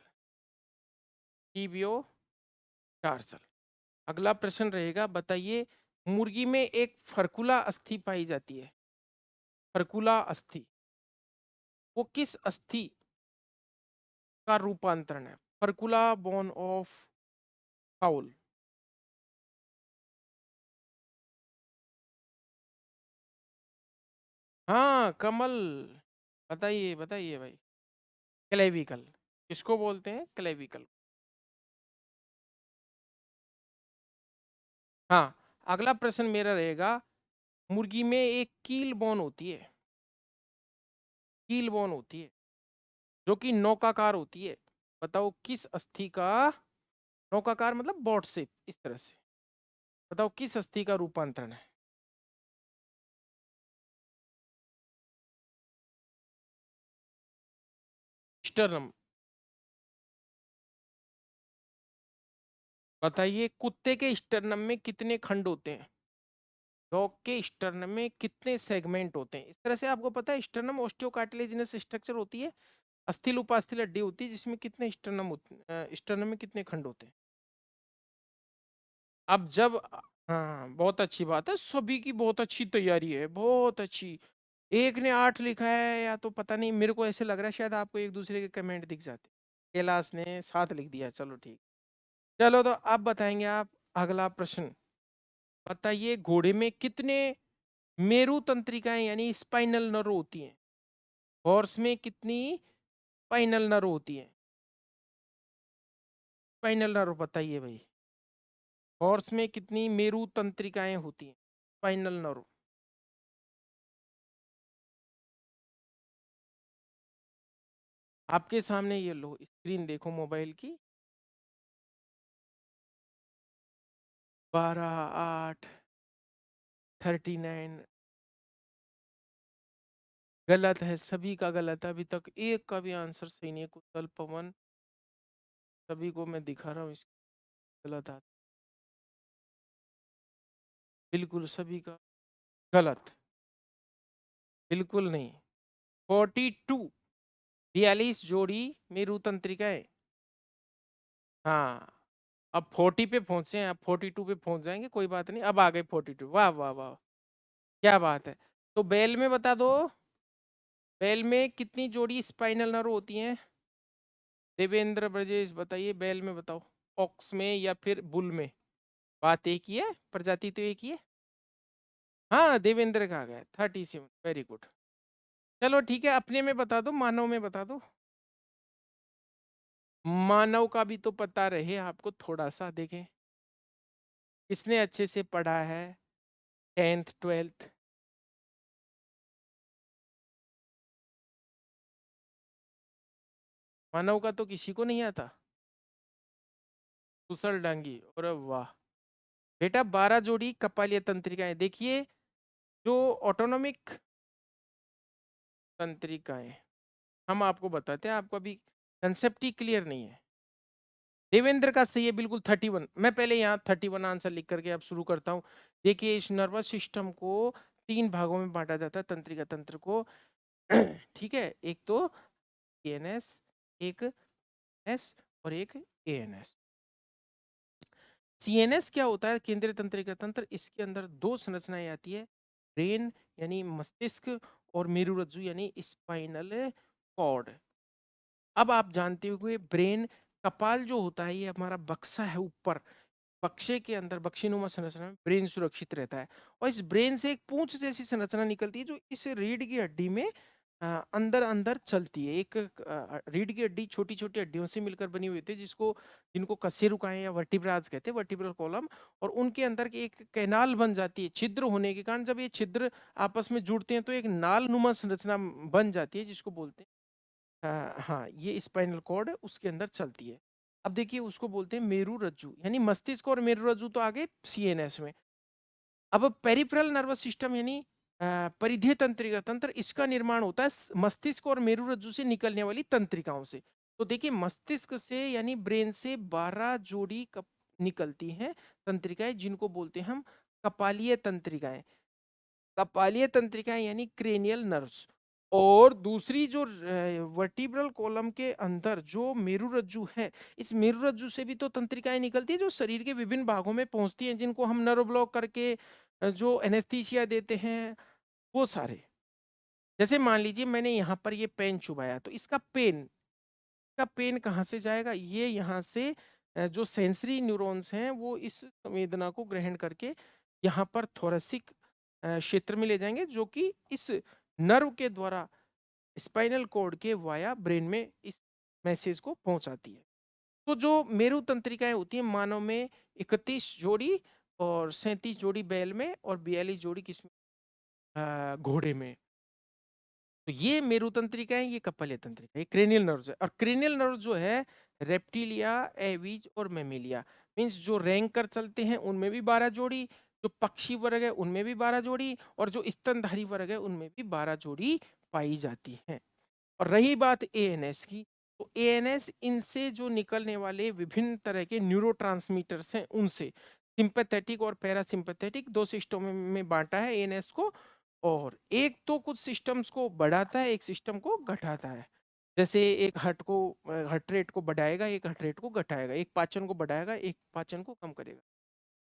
[SPEAKER 1] Tibio tarsal. अगला प्रश्न रहेगा, बताइए मुर्गी में एक फर्कुला अस्थि पाई जाती है। फर्कुला अस्थि, वो किस अस्थि का रूपांतरण है? फर्कुला बोन ऑफ फाउल। हाँ, कमल। बताइए बताइए भाई। क्लेविकल। किसको बोलते हैं? क्लेविकल। हाँ, अगला प्रश्न मेरा रहेगा, मुर्गी में एक कील बोन होती है। कील बोन होती है जो कि नौकाकार होती है। बताओ किस अस्थि का, नौकाकार मतलब बॉट शेप इस तरह से, बताओ किस अस्थि का रूपांतरण है? स्टर्नम। बताइए कुत्ते के स्टर्नम में कितने खंड होते हैं? डॉग के स्टर्नम में कितने सेगमेंट होते हैं? इस तरह से आपको पता है, स्टर्नम ऑस्टियोकार्टिलेजिनस स्ट्रक्चर होती है, अस्थिल उपास्थि हड्डी होती है, जिसमें कितने स्टर्नम होते हैं, स्टर्नम में कितने खंड होते हैं? अब जब, हाँ बहुत अच्छी बात है, सभी की बहुत अच्छी तैयारी है, बहुत अच्छी। एक ने 8 लिखा है, या तो पता नहीं, मेरे को ऐसे लग रहा है शायद आपको एक दूसरे के कमेंट दिख जाते। कैलाश ने 7 लिख दिया, चलो ठीक। चलो तो अब बताएंगे आप। अगला प्रश्न, बताइए घोड़े में कितने मेरु तंत्रिकाएं यानी स्पाइनल नर्व होती हैं? हॉर्स में कितनी स्पाइनल नर्व होती है? स्पाइनल नर्व बताइए भाई। हॉर्स में कितनी मेरु तंत्रिकाएं होती हैं? Spinal nerve. आपके सामने ये लो स्क्रीन देखो मोबाइल की। 12, 8, 39। गलत है, सभी का गलत है, अभी तक एक का भी आंसर सही नहीं है। कुशल, पवन, सभी को मैं दिखा रहा हूँ इस गलत आता। बिल्कुल सभी का गलत। बिल्कुल नहीं। 42, 42 जोड़ी मेरु तंत्रिकाएं। हाँ, अब 40 पे पहुंचे हैं, अब 42 पे पहुंच जाएंगे, कोई बात नहीं। अब आ गए 42, वाह वाह वाह, क्या बात है। तो बैल में बता दो, बैल में कितनी जोड़ी स्पाइनल नर्व होती हैं? देवेंद्र ब्रजेश बताइए, बैल में बताओ। ऑक्स में या फिर बुल में? बात एक ही है, प्रजाति तो एक ही है। हाँ, देवेंद्र का आ गया 37, वेरी गुड। चलो ठीक है, अपने में बता दो, मानव में बता दो। मानव का भी तो पता रहे आपको, थोड़ा सा देखें किसने अच्छे से पढ़ा है 10th 12th। मानव का तो किसी को नहीं आता। कुशल डांगी, अरे वाह। बेटा 12 जोड़ी कपालीय तंत्रिकाएं, देखिए जो ऑटोनोमिक तंत्रिकाएं, हम आपको बताते हैं, आपको अभी कंसेप्ट ही क्लियर नहीं है। देवेंद्र का सही है बिल्कुल 31। मैं पहले यहाँ 31 आंसर लिख करके अब शुरू करता हूँ। देखिए इस नर्वस सिस्टम को 3 भागों में बांटा जाता है, तंत्रिका तंत्र को। ठीक है, एक तो एएनएस, एक एस, और एक एएनएस। सीएनएस क्या होता है? केंद्रीय तंत्रिका तंत्र। इसके अंदर दो संरचनाएं आती है, ब्रेन यानी मस्तिष्क, और मेरुरज्जु यानी स्पाइनल कॉर्ड। अब आप जानते हो कि ब्रेन, कपाल जो होता है ये हमारा बक्सा है ऊपर, बक्से के अंदर बक्शीनुमा संरचना में ब्रेन सुरक्षित रहता है। और इस ब्रेन से एक पूंछ जैसी संरचना निकलती है जो इस रीढ़ की हड्डी में अंदर अंदर चलती है। एक रीढ़ की हड्डी छोटी छोटी हड्डियों से मिलकर बनी हुई होती है, जिसको, जिनको कशेरुकाएं या वर्टिब्राज कहते हैं, वर्टिब्रल कॉलम। और उनके अंदर की एक कैनाल बन जाती है, छिद्र होने के कारण जब ये छिद्र आपस में जुड़ते हैं तो एक नाल नुमा संरचना बन जाती है, जिसको बोलते हैं हाँ, ये स्पाइनल कॉर्ड उसके अंदर चलती है। अब देखिए उसको बोलते हैं मेरुरज्जु, यानी मस्तिष्क और मेरुरज्जु तो आगे सीएनएस में। अब पेरिफेरल नर्वस सिस्टम यानी परिधीय तंत्रिका तंत्र, इसका निर्माण होता है मस्तिष्क और मेरुरज्जु से निकलने वाली तंत्रिकाओं से। तो देखिए मस्तिष्क से यानी ब्रेन से 12 जोड़ी निकलती हैं तंत्रिकाएं, जिनको बोलते हैं हम कपालीय तंत्रिकाएं। कपालीय तंत्रिकाएं यानी क्रेनियल नर्व्स। और दूसरी जो वर्टिब्रल कॉलम के अंदर जो मेरुरज्जु है, इस मेरुरज्जु से भी तो तंत्रिकाएं निकलती है जो शरीर के विभिन्न भागों में पहुंचती हैं, जिनको हम नर्व ब्लॉक करके जो एनेस्थीसिया देते हैं, वो सारे। जैसे मान लीजिए मैंने यहाँ पर ये पेन चुभाया, तो इसका पेन कहाँ से जाएगा? ये यहाँ से जो सेंसरी न्यूरॉन्स हैं वो इस संवेदना को ग्रहण करके यहाँ पर थोरेसिक क्षेत्र में ले जाएंगे, जो कि इस नर्व के द्वारा स्पाइनल कॉर्ड के वाया ब्रेन में इस मैसेज को पहुंचाती है। तो जो मेरु तंत्रिकाएं होती हैं मानव में 31 जोड़ी, और 37 जोड़ी बैल में, और 42 जोड़ी किसमें? घोड़े में। तो ये मेरु तंत्रिका है, ये कपालीय तंत्रिका, ये क्रेनियल नर्व्स है। और क्रेनियल नर्व जो है रेप्टिलिया, एविज और मेमिलिया, मींस जो रैंक कर चलते हैं उनमें भी 12 जोड़ी, जो पक्षी वर्ग है उनमें भी 12 जोड़ी, और जो स्तनधारी वर्ग है उनमें भी 12 जोड़ी पाई जाती है। और रही बात एएनएस की, तो एएनएस इनसे जो निकलने वाले विभिन्न तरह के न्यूरोट्रांसमीटर्स हैं उनसे सिंपैथेटिक और पैरासिम्पैथेटिक दो सिस्टम में बांटा है एएनएस को। और एक तो कुछ सिस्टम्स को बढ़ाता है, एक सिस्टम को घटाता है। जैसे एक हर्ट रेट को बढ़ाएगा, एक हर्ट रेट को घटाएगा, एक पाचन को बढ़ाएगा, एक पाचन को कम करेगा।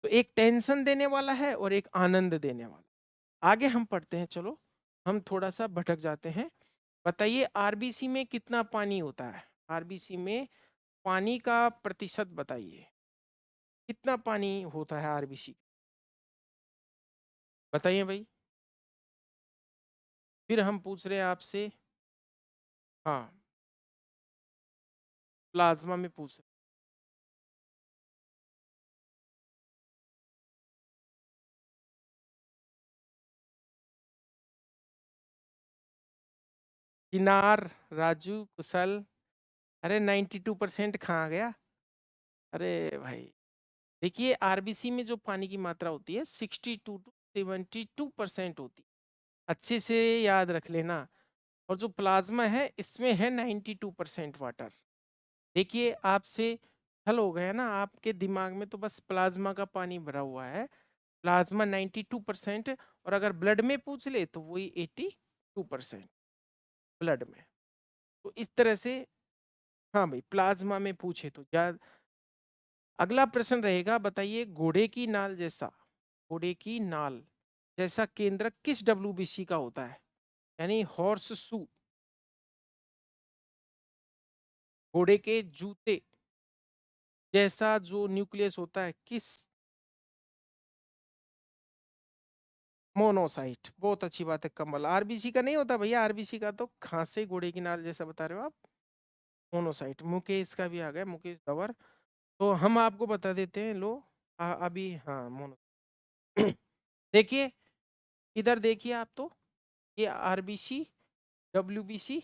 [SPEAKER 1] तो एक टेंशन देने वाला है और एक आनंद देने वाला। आगे हम पढ़ते हैं, चलो हम थोड़ा सा भटक जाते हैं। बताइए आरबीसी में कितना पानी होता है? आरबीसी में पानी का प्रतिशत बताइए, कितना पानी होता है आरबीसी? बताइए भाई। फिर हम पूछ रहे हैं आपसे, हाँ प्लाज्मा में पूछ रहे हैं। किनार, राजू, कुशल, अरे 92% कहाँ गया? अरे भाई देखिए आरबीसी में जो पानी की मात्रा होती है 62 to 72% होती है, अच्छे से याद रख लेना। और जो प्लाज्मा है इसमें है 92% वाटर। देखिए आपसे छल हो गया ना, आपके दिमाग में तो बस प्लाज्मा का पानी भरा हुआ है। प्लाज्मा 92%, और अगर ब्लड में पूछ ले तो वही 82% ब्लड में। तो इस तरह से, हाँ भाई प्लाज्मा में पूछे तो याद। अगला प्रश्न रहेगा, बताइए घोड़े की नाल जैसा केंद्रक किस डब्ल्यूबीसी का होता है? यानी हॉर्स शू, घोड़े के जूते जैसा जो न्यूक्लियस होता है किस? मोनोसाइट, बहुत अच्छी बात है कमल। आरबीसी का नहीं होता भैया, आरबीसी का तो खांसे घोड़े की नाल जैसा बता रहे हो आप। मोनोसाइट, मुकेश का भी आ गया, मुकेश धवर। तो हम आपको बता देते हैं, लो अभी हाँ मोनो। देखिए इधर देखिए आप, तो ये आरबीसी, डब्ल्यूबीसी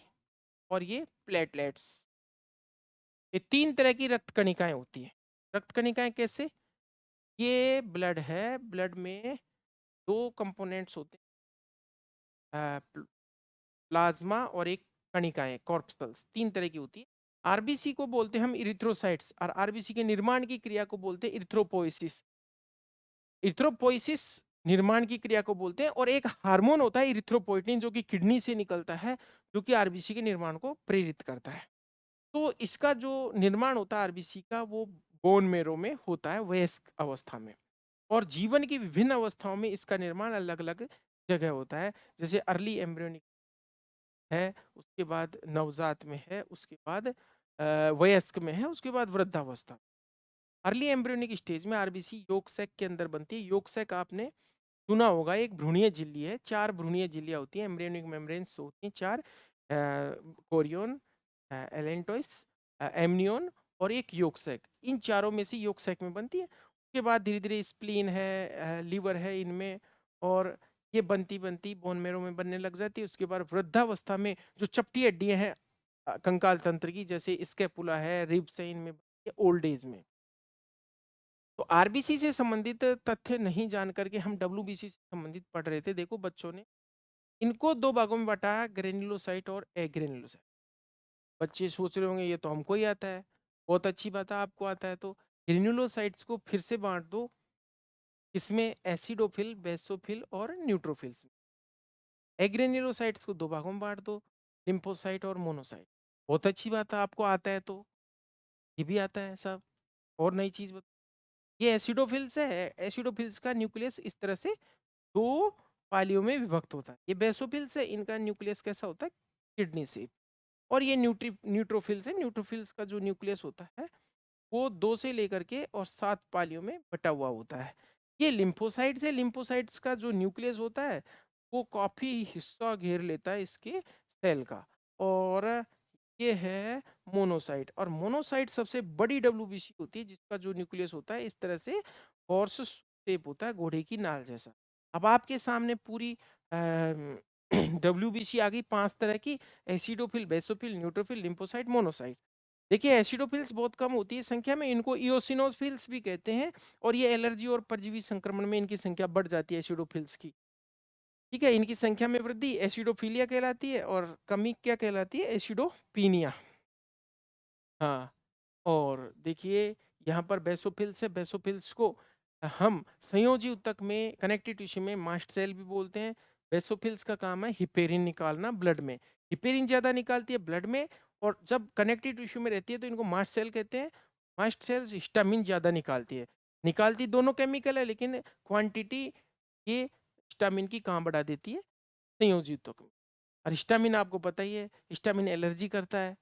[SPEAKER 1] और ये प्लेटलेट्स, ये तीन तरह की रक्त कणिकाएं होती हैं। रक्त कणिकाएं कैसे? ये ब्लड है, ब्लड में दो कंपोनेंट्स होते हैं, प्लाज्मा और एक कणिकाएं कॉर्पस्कल्स, तीन तरह की होती है। आरबीसी को बोलते हैं हम इरिथ्रोसाइट्स, और आरबीसी के निर्माण की क्रिया को बोलते हैं इरिथ्रोपोइसिस। इरिथ्रोपोइसिस निर्माण की क्रिया को बोलते हैं। और एक हार्मोन होता है इरिथ्रोपोइटिन जो कि किडनी से निकलता है, जो कि आरबीसी के निर्माण को प्रेरित करता है। तो इसका जो निर्माण होता है आरबीसी का, वो बोन मेरो में होता है वयस्क अवस्था में। और जीवन की विभिन्न अवस्थाओं में इसका निर्माण अलग अलग जगह होता है। जैसे अर्ली एम्ब्रियोनिक है, उसके बाद नवजात में है, उसके बाद वयस्क में है, उसके बाद वृद्धावस्था। अर्ली एम्ब्रियोनिक स्टेज में आरबीसी यॉर्क सैक के अंदर बनती है। यॉर्क सैक आपने सुना होगा, एक भ्रूणीय झिल्ली है, चार भ्रूणीय झिल्लियां होती हैं, एम्ब्रियोनिक मेम्ब्रेन्स होती हैं चार, कोरियन, एलेंटोइस, एमनियोन और एक यॉर्क सैक। इन चारों में से यॉर्क सैक में बनती है। उसके बाद धीरे धीरे स्प्लीन है, लीवर है इनमें, और ये बनती बनती बोन मेरो में बनने लग जाती है। उसके बाद वृद्धावस्था में जो चपटी हड्डियां हैं कंकाल तंत्र की, जैसे स्कैपुला है, रिब्स है, इनमें ओल्ड एज में। तो आरबीसी से संबंधित तथ्य नहीं जान करके हम डब्ल्यूबीसी से संबंधित पढ़ रहे थे। देखो बच्चों ने इनको दो भागों में बांटा है, ग्रेन्युलोसाइट और एग्रेन्युलोसाइट। बच्चे सोच रहे होंगे ये तो हमको ही आता है। बहुत अच्छी बात है, आपको आता है तो। ग्रेन्युलोसाइट्स को फिर से बांट दो, इसमें एसिडोफिल, बेसोफिल और न्यूट्रोफिल्स में। एग्रेन्युलोसाइट्स को दो भागों में बांट दो, लिम्फोसाइट और मोनोसाइट। बहुत अच्छी बात है, आपको आता है तो। ये भी आता है सब। और नई चीज ये एसिडोफिल्स है। एसिडोफिल्स का न्यूक्लियस इस तरह से दो पालियों में विभक्त होता है। ये बेसोफिल्स है, इनका न्यूक्लियस कैसा होता है, किडनी शेप। और ये न्यूट्रोफिल्स है। न्यूट्रोफिल्स का जो न्यूक्लियस होता है वो 2 से लेकर के और 7 पालियों में बटा हुआ होता है। ये लिम्फोसाइट्स है। लिम्फोसाइट्स का जो न्यूक्लियस होता है वो काफी हिस्सा घेर लेता है इसके सेल का। और ये है मोनोसाइट। और मोनोसाइट सबसे बड़ी डब्ल्यूबीसी होती है, जिसका जो न्यूक्लियस होता है इस तरह से हॉर्स शेप होता है, घोड़े की नाल जैसा। अब आपके सामने पूरी डब्ल्यूबीसी आ गई 5 तरह की: acidophil, basophil, neutrophil, lymphocyte, monocyte. देखिए एसिडोफिल्स बहुत कम होती है संख्या में, इनको इओसिनोफिल्स भी कहते हैं। और ये एलर्जी और परजीवी संक्रमण में इनकी संख्या बढ़ जाती है एसिडोफिल्स की। ठीक है, इनकी संख्या में वृद्धि एसिडोफिलिया कहलाती है, और कमी क्या कहलाती है, एसिडोपीनिया। हाँ। और देखिए यहाँ पर बेसोफिल्स है। बेसोफिल्स को हम संयोजी ऊतक में, कनेक्टिव टिश्यू में मास्ट सेल भी बोलते हैं। बेसोफिल्स का काम है हिपेरिन निकालना ब्लड में। हिपेरिन ज्यादा निकालती है ब्लड में, और जब कनेक्टिव टिश्यू में रहती है तो इनको मास्ट सेल कहते हैं। मास्ट सेल्स हिस्टामिन ज्यादा निकालती है। निकालती दोनों केमिकल है, लेकिन क्वांटिटी ये हिस्टामिन की कहाँ बढ़ा देती है, संयोजी ऊतक में। और हिस्टामिन आपको पता ही है, हिस्टामिन एलर्जी करता है।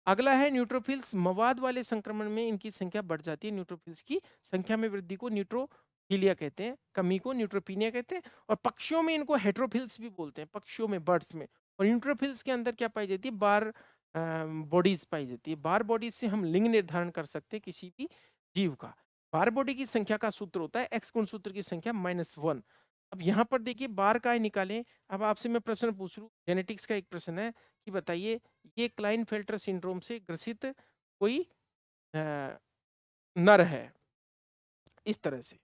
[SPEAKER 1] अगला है न्यूट्रोफिल्स। मवाद वाले संक्रमण में इनकी संख्या बढ़ जाती है। न्यूट्रोफिल्स की संख्या में वृद्धि को न्यूट्रोफिलिया कहते हैं, कमी को न्यूट्रोपीनिया कहते हैं। और पक्षियों में इनको हेट्रोफिल्स भी बोलते हैं, पक्षियों में, बर्ड्स में। और न्यूट्रोफिल्स के अंदर क्या पाई जाती है, बार बॉडीज पाई जाती है। बार बॉडीज से हम लिंग निर्धारण कर सकते हैं किसी भी जीव का। बार बॉडी की संख्या का सूत्र होता है एक्स गुण सूत्र की संख्या -1। अब यहाँ पर देखिए बार काय निकालें। अब आपसे मैं प्रश्न पूछ लूं, जेनेटिक्स का एक प्रश्न है कि बताइए ये क्लाइनफेल्टर सिंड्रोम से ग्रसित कोई अ, नर है इस तरह से,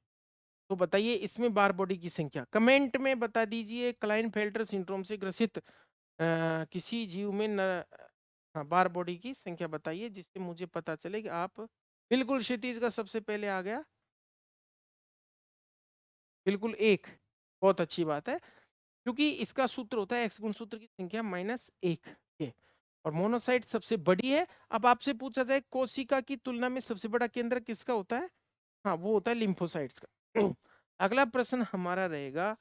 [SPEAKER 1] तो बताइए इसमें बार बॉडी की संख्या कमेंट में बता दीजिए। क्लाइनफेल्टर सिंड्रोम से ग्रसित किसी जीव में नर, हाँ, बार बॉडी की संख्या बताइए, जिससे मुझे पता चले कि आप। बिल्कुल क्षितिज का सबसे पहले आ गया, बिल्कुल एक। बहुत अच्छी बात है, क्योंकि इसका सूत्र होता है एक्स गुण सूत्र की संख्या -1 के। और मोनोसाइट सबसे बड़ी है। अब आपसे पूछा जाए कोशिका की तुलना में सबसे बड़ा केंद्र किसका होता है, हाँ वो होता है लिम्फोसाइट्स का। अगला प्रश्न हमारा रहेगा,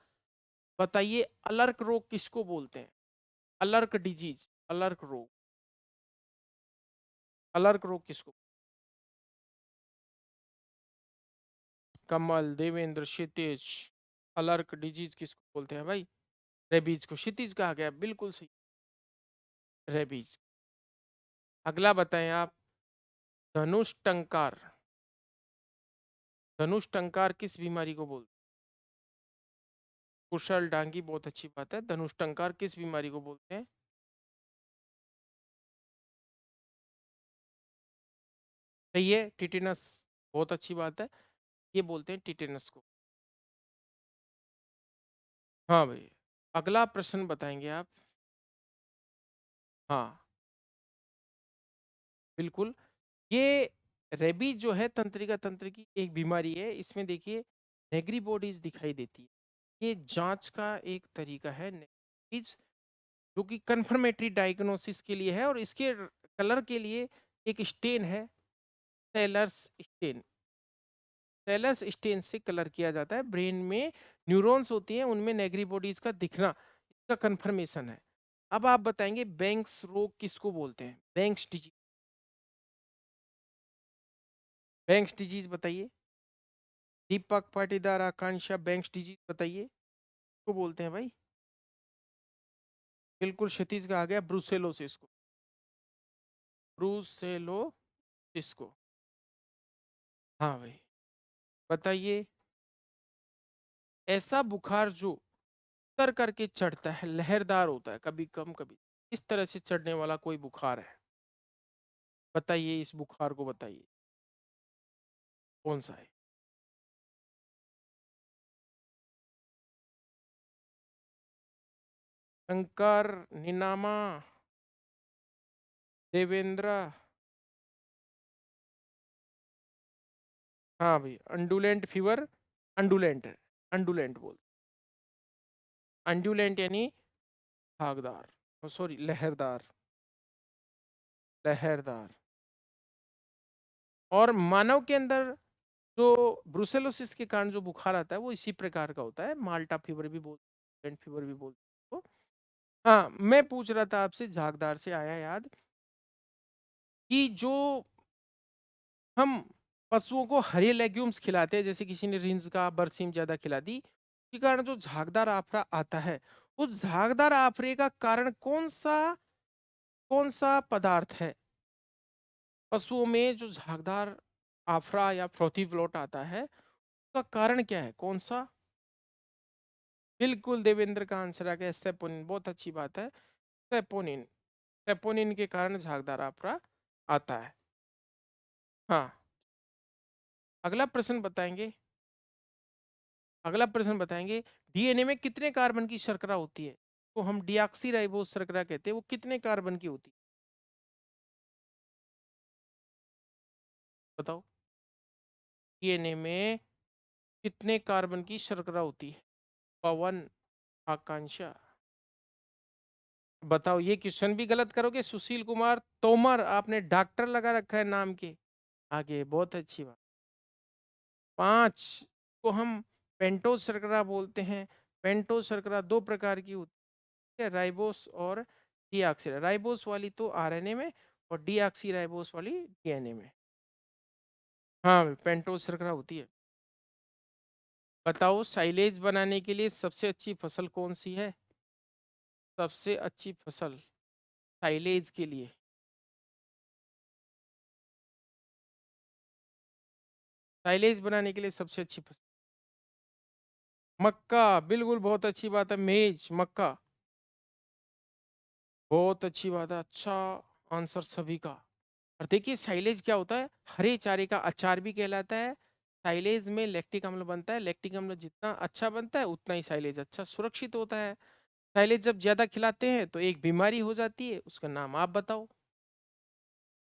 [SPEAKER 1] बताइए अलर्क रोग किसको बोलते हैं, अलर्क डिजीज, अलर्क रोग, अलर्क रोग किसको, कमल, देवेंद्र, क्षितिज। अलर्क डिजीज किसको बोलते हैं भाई, रेबीज को। क्षितिज कहा गया, बिल्कुल सही, रेबीज। अगला बताएं आप, धनुष टंकार, धनुष टंकार किस बीमारी को बोलते हैं, कुशल डांगी, बहुत अच्छी बात है। धनुष टंकार किस बीमारी को बोलते हैं, सही है, टिटेनस। बहुत अच्छी बात है, ये बोलते हैं टिटेनस को। हाँ भाई, अगला प्रश्न बताएंगे आप। हाँ बिल्कुल, ये रेबीज जो है तंत्रिका तंत्र की एक बीमारी है। इसमें देखिए नेगरी बॉडीज दिखाई देती है। ये जांच का एक तरीका है नेगरीज, जो कि कंफर्मेटरी डायग्नोसिस के लिए है। और इसके कलर के लिए एक स्टेन है, सेलर्स स्टेन। सेलर्स स्टेन से कलर किया जाता है। ब्रेन में न्यूरॉन्स होती हैं, उनमें नेगरी बॉडीज का दिखना इसका कंफर्मेशन है। अब आप बताएंगे बैंक्स रोग किसको बोलते हैं, बैंक्स डिजीज, बैंक्स डिजीज बताइए। दीपक पाटीदार, आकांक्षा, बैंक्स डिजीज बताइए को बोलते हैं भाई। बिल्कुल क्षितिज का आ गया, ब्रूसेलोसिस को, ब्रूसेलोसिस को। हाँ भाई, बताइए ऐसा बुखार जो उतर करके चढ़ता है, लहरदार होता है, कभी कम कभी। इस तरह से चढ़ने वाला कोई बुखार है, बताइए, इस बुखार को बताइए कौन सा है। शंकर, निनामा, देवेंद्र। हाँ भाई, अंडुलेंट फीवर। अंडुलेंट है, अंडुलेंट बोल। अंडुलेंट यानी भागदार, सॉरी लहरदार, लहरदार। और मानव के अंदर जो ब्रुसेलोसिस के कारण जो बुखार आता है वो इसी प्रकार का होता है, माल्टा फीवर भी बोलते हैं, फीवर भी बोलते हैं। हाँ, मैं पूछ रहा था आपसे, झागदार से आया याद कि जो हम पशुओं को हरे लेग्यूम्स खिलाते हैं, जैसे किसी ने रिंज का बरसीम ज्यादा खिला दी, के कारण जो झागदार आफरा आता है, उस झागदार आफरे का कारण कौन सा पदार्थ है? पशुओं में जो झागदार आफरा या फ्रोथी फ्लोट आता है, उसका कारण क्या है, कौन सा? बिल्कुल देवेंद्र का आंसर आ गया, सेपोनिन। बहुत अच्छी बात है, सेपोनिन। सेपोनिन के कारण झागदार आफरा आता है। हाँ, अगला प्रश्न बताएंगे। अगला प्रश्न बताएंगे, डीएनए में कितने कार्बन की शर्करा होती है? तो हम डिऑक्सी राइबोस शर्करा कहते हैं, वो कितने कार्बन की होती है, बताओ। डीएनए में कितने कार्बन की शर्करा होती है? पवन, आकांक्षा, बताओ। ये क्वेश्चन भी गलत करोगे? सुशील कुमार तोमर, आपने डॉक्टर लगा रखा है नाम के आगे, बहुत अच्छी बात। 5 को हम पेंटोज शर्करा बोलते हैं। पेंटोज शर्करा दो प्रकार की होती है, राइबोस और डीऑक्सी। राइबोस वाली तो आरएनए में, और डीऑक्सी राइबोस वाली डीएनए में। हाँ, पेंटोज शर्करा होती है। बताओ, साइलेज बनाने के लिए सबसे अच्छी फसल कौन सी है? सबसे अच्छी फसल साइलेज के लिए, साइलेज बनाने के लिए सबसे अच्छी फसल मक्का। बिल्कुल, बहुत अच्छी बात है, मेज मक्का। बहुत अच्छी बात है, अच्छा आंसर सभी का। और देखिए, साइलेज क्या होता है, हरे चारे का अचार भी कहलाता है। साइलेज में लैक्टिक अम्ल बनता है, लैक्टिक अम्ल जितना अच्छा बनता है उतना ही साइलेज अच्छा सुरक्षित होता है। साइलेज जब ज्यादा खिलाते हैं तो एक बीमारी हो जाती है, उसका नाम आप बताओ।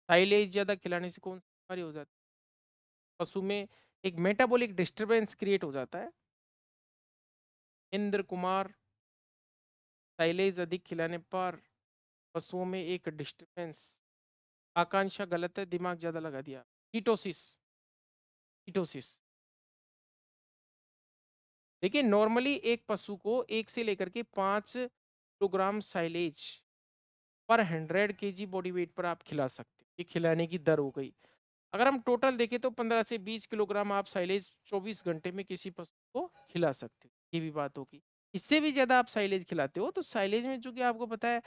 [SPEAKER 1] साइलेज ज्यादा खिलाने से कौन सी बीमारी हो जाती है? पशु में एक मेटाबॉलिक डिस्टरबेंस क्रिएट हो जाता है। इंद्र कुमार, साइलेज अधिक खिलाने पर पशुओं में एक डिस्टरबेंस। आकांक्षा गलत है, दिमाग ज्यादा लगा दिया। Ketosis, ketosis. देखिए, नॉर्मली एक पशु को 1 से लेकर के 5 किलोग्राम साइलेज पर 100 kg बॉडी वेट पर आप खिला सकते हो, ये खिलाने की दर हो गई। अगर हम टोटल देखें तो 15 से 20 किलोग्राम आप साइलेज 24 घंटे में किसी पशु को खिला सकते हो, ये भी बात होगी। इससे भी ज्यादा आप साइलेज खिलाते हो तो साइलेज में, चूंकि आपको पता है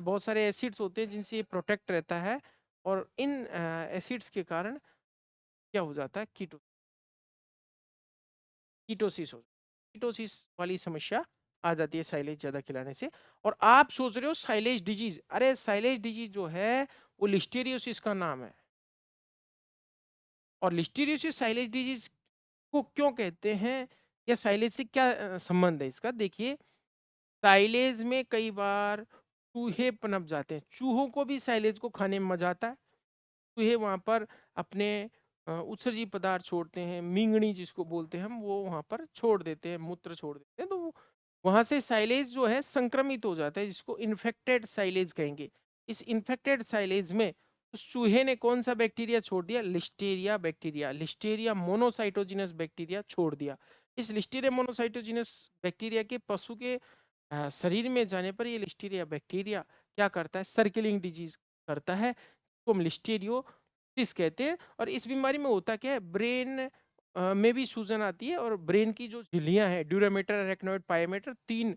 [SPEAKER 1] बहुत सारे एसिड्स होते हैं जिनसे ये प्रोटेक्ट रहता है, और इन एसिड्स के कारण क्या हो जाता है, कीटोसिस हो, कीटोसिस वाली समस्या आ जाती है साइलेज ज्यादा खिलाने से। और आप सोच रहे हो साइलेज डिजीज, अरे साइलेज डिजीज जो है वो लिस्टेरियोसिस का नाम है। और लिस्टेरियोसिस साइलेज डिजीज को क्यों कहते हैं, या साइलेज से क्या संबंध है इसका? देखिए, साइलेज में कई बार चूहे पनप जाते हैं, चूहों को भी साइलेज को खाने में मजा आता है। चूहे वहां पर अपने उत्सर्जी पदार्थ छोड़ते हैं, मींगनी जिसको बोलते हैं हम, वो वहां पर छोड़ देते हैं, मूत्र छोड़ देते हैं, तो वहां से साइलेज जो है संक्रमित हो जाता है, जिसको इन्फेक्टेड साइलेज कहेंगे। इस इन्फेक्टेड साइलेज में उस चूहे ने कौन सा बैक्टीरिया छोड़ दिया, लिस्टेरिया बैक्टीरिया, लिस्टेरिया मोनोसाइटोजिनस बैक्टीरिया छोड़ दिया। इस लिस्टेरिया मोनोसाइटोजिनस बैक्टीरिया के पशु के शरीर में जाने पर ये लिस्टेरिया बैक्टीरिया क्या करता है, सर्कुलिंग डिजीज करता है, को हम लिस्टेरियोसिस कहते हैं। और इस बीमारी में होता क्या है, ब्रेन में भी सूजन आती है, और ब्रेन की जो झिल्लियां हैं, ड्यूरामेटर, अरेक्नोइड, पायोमेटर, 3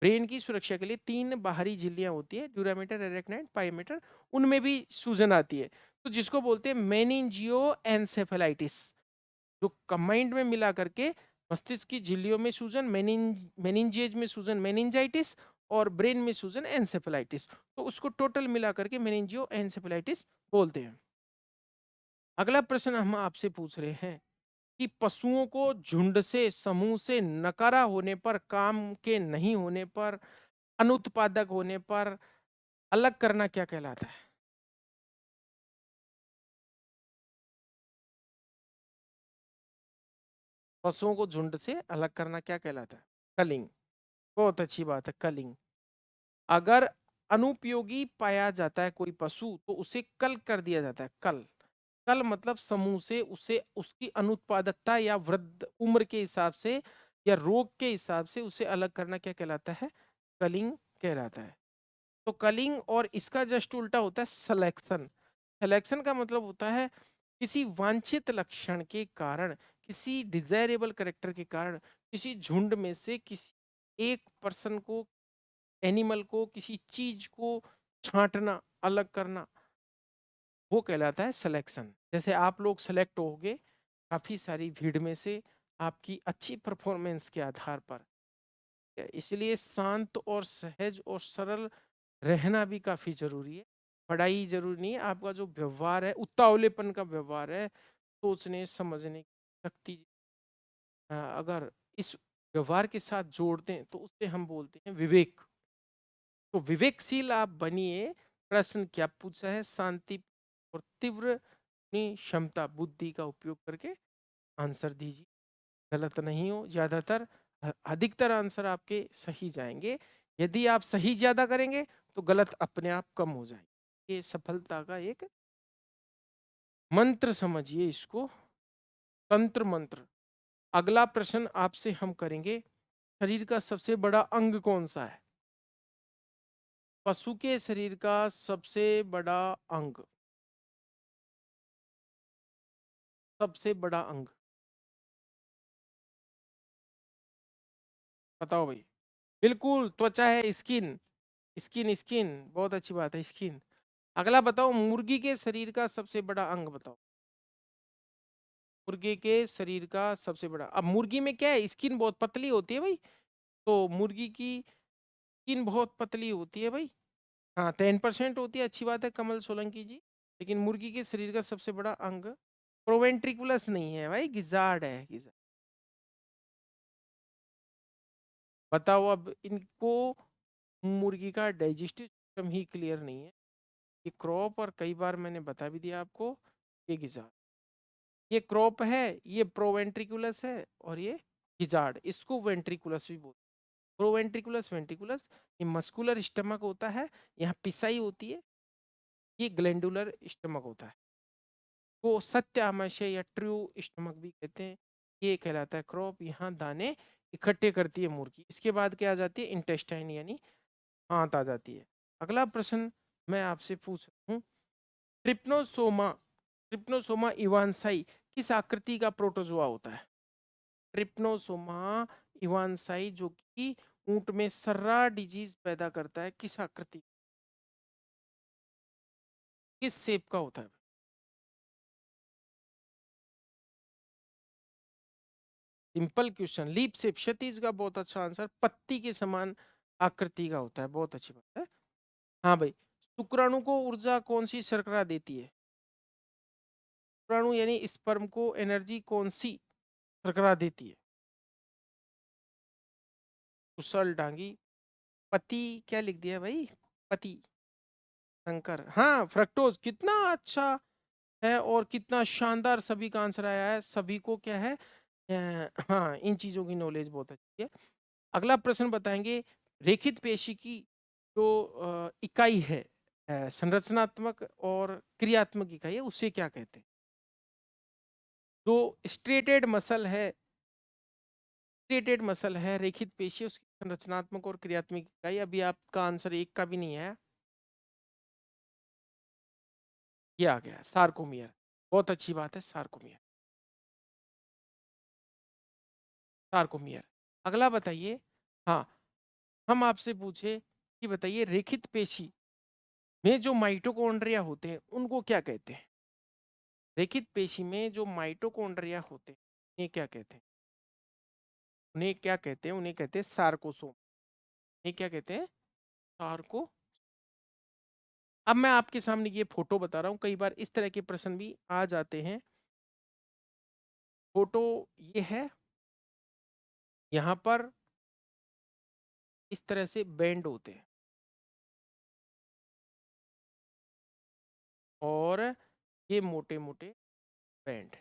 [SPEAKER 1] ब्रेन की सुरक्षा के लिए 3 बाहरी झिल्लियां होती है, ड्यूरामेटर, अरेक्नोइड, पायोमेटर, उनमें भी सूजन आती है। तो जिसको बोलते हैं मेनिंजियो एनसेफेलाइटिस, जो कंबाइंड में मिला करके मस्तिष्क की झिल्लियों में सूजन, मेनिंजेज में सूजन मेनिंजाइटिस, और ब्रेन में सूजन एन्सेफेलाइटिस। तो उसको टोटल मिला करके मेनिंजियो एन्सेफेलाइटिस बोलते हैं। अगला प्रश्न हम आपसे पूछ रहे हैं कि पशुओं को झुंड से, समूह से नकारा होने पर, काम के नहीं होने पर, अनुत्पादक होने पर अलग करना क्या कहलाता है? पशुओं को झुंड से अलग करना क्या कहलाता है? कलिंग। बहुत अच्छी बात है, कलिंग। अगर अनुपयोगी पाया जाता है कोई पशु तो उसे कल कर दिया जाता है, कल। कल मतलब समूह से उसे उसकी अनुत्पादकता या वृद्ध उम्र के हिसाब से या रोग के हिसाब से उसे अलग करना क्या कहलाता है? कलिंग कहलाता है। तो कलिंग और इसका जस्ट उल्टा होता है सिलेक्शन। सिलेक्शन का मतलब होता है किसी वांछित लक्षण के कारण, किसी डिजायरेबल कैरेक्टर के कारण, किसी झुंड में से किसी एक पर्सन को, एनिमल को, किसी चीज को छांटना, अलग करना, वो कहलाता है सिलेक्शन। जैसे आप लोग सेलेक्ट होगे काफी सारी भीड़ में से आपकी अच्छी परफॉर्मेंस के आधार पर। इसलिए शांत और सहज और सरल रहना भी काफी जरूरी है। पढ़ाई जरूरी नहीं है, आपका जो व्यवहार है, उतावलेपन का व्यवहार है, सोचने समझने की शक्ति, अगर इस व्यवहार के साथ जोड़ दें तो उससे हम बोलते हैं विवेक। तो विवेकशील आप बनिए। प्रश्न क्या पूछा है? शांति और तीव्र अपनी क्षमता बुद्धि का उपयोग करके आंसर दीजिए। गलत नहीं हो, ज्यादातर अधिकतर आंसर आपके सही जाएंगे। यदि आप सही ज्यादा करेंगे तो गलत अपने आप कम हो जाएंगे। ये सफलता का एक मंत्र समझिए इसको, तंत्र मंत्र। अगला प्रश्न आपसे हम करेंगे, शरीर का सबसे बड़ा अंग कौन सा है? पशु के शरीर का सबसे बड़ा अंग, सबसे बड़ा अंग बताओ भाई। बिल्कुल त्वचा है, स्किन। स्किन स्किन, बहुत अच्छी बात है, स्किन। अगला बताओ, मुर्गी के शरीर का सबसे बड़ा अंग बताओ। मुर्गी के शरीर का सबसे बड़ा, अब मुर्गी में क्या है, स्किन बहुत पतली होती है भाई। तो मुर्गी की स्किन बहुत पतली होती है भाई। हाँ 10% होती है, अच्छी बात है कमल सोलंकी जी। लेकिन मुर्गी के शरीर का सबसे बड़ा अंग प्रोवेंट्रिकुलस नहीं है भाई, गिजार्ड है, गिजार्ड। बताओ अब इनको, मुर्गी का डाइजेस्टिव सिस्टम ही क्लियर नहीं है। ये क्रॉप, और कई बार मैंने बता भी दिया आपको, ये गिजार्ड। ये क्रॉप है, ये प्रोवेंट्रिकुलस है, और ये गिजार्ड। इसको वेंट्रिकुलस भी बोलते हैं। Proventriculus, ventricles. ये मस्कुलर स्टमक होता है, यहाँ पिसाई होती है। ये ग्लैंडुलर स्टमक होता है, को सत्य आमाशय या ट्रू स्टमक भी कहते हैं। ये कहलाता है क्रॉप। यहाँ दाने इकट्ठे करती है मुर्गी। इसके बाद क्या आ जाती है? इंटेस्टाइन यानी आंत आ जाती है। अगला प्रश्न मैं आपसे पूछ रहा हूँ, ट्रिप्नोसोमा, ट्रिप्नोसोमा इवांसाई किस आकृति का प्रोटोजोआ होता है? ट्रिप्नोसोमा इवांसाई जो कि ऊंट में सर्रा डिजीज पैदा करता है, किस आकृति, किस शेप का होता है? सिंपल क्वेश्चन, लीप शेप, क्षैतिज का बहुत अच्छा आंसर, पत्ती के समान आकृति का होता है। बहुत अच्छी बात है। हाँ भाई, शुक्राणु को ऊर्जा कौन सी शर्करा देती है? शुक्राणु यानी स्पर्म को एनर्जी कौन सी शर्करा देती है? कुशल डांगी। पति क्या लिख दिया भाई? पति, शंकर। हाँ फ्रक्टोज, कितना अच्छा है और कितना शानदार सभी का आंसर आया है। सभी को क्या है, हाँ इन चीजों की नॉलेज बहुत अच्छी है। अगला प्रश्न बताएंगे, रेखित पेशी की जो इकाई है, संरचनात्मक और क्रियात्मक इकाई है, उसे क्या कहते हैं? जो स्ट्रेटेड मसल है, स्ट्रेटेड मसल है, रेखित पेशी, उसकी संरचनात्मक और क्रियात्मक इकाई। अभी आपका आंसर एक का भी नहीं है, ये आ गया सार्कोमियर। बहुत अच्छी बात है, सार्कोमियर, सार्कोमियर। अगला बताइए, हाँ हम आपसे पूछे कि बताइए, रेखित पेशी में जो माइटोकॉन्ड्रिया होते हैं उनको क्या कहते हैं? रेखित पेशी में जो माइटोकॉन्ड्रिया होते हैं उन्हें क्या कहते हैं? उन्हें क्या कहते हैं? उन्हें कहते हैं सार्कोसोम। ये क्या कहते हैं? सार्को। अब मैं आपके सामने ये फोटो बता रहा हूँ, कई बार इस तरह के प्रश्न भी आ जाते हैं। फोटो ये है, यहाँ पर इस तरह से बैंड होते हैं और ये मोटे मोटे बैंड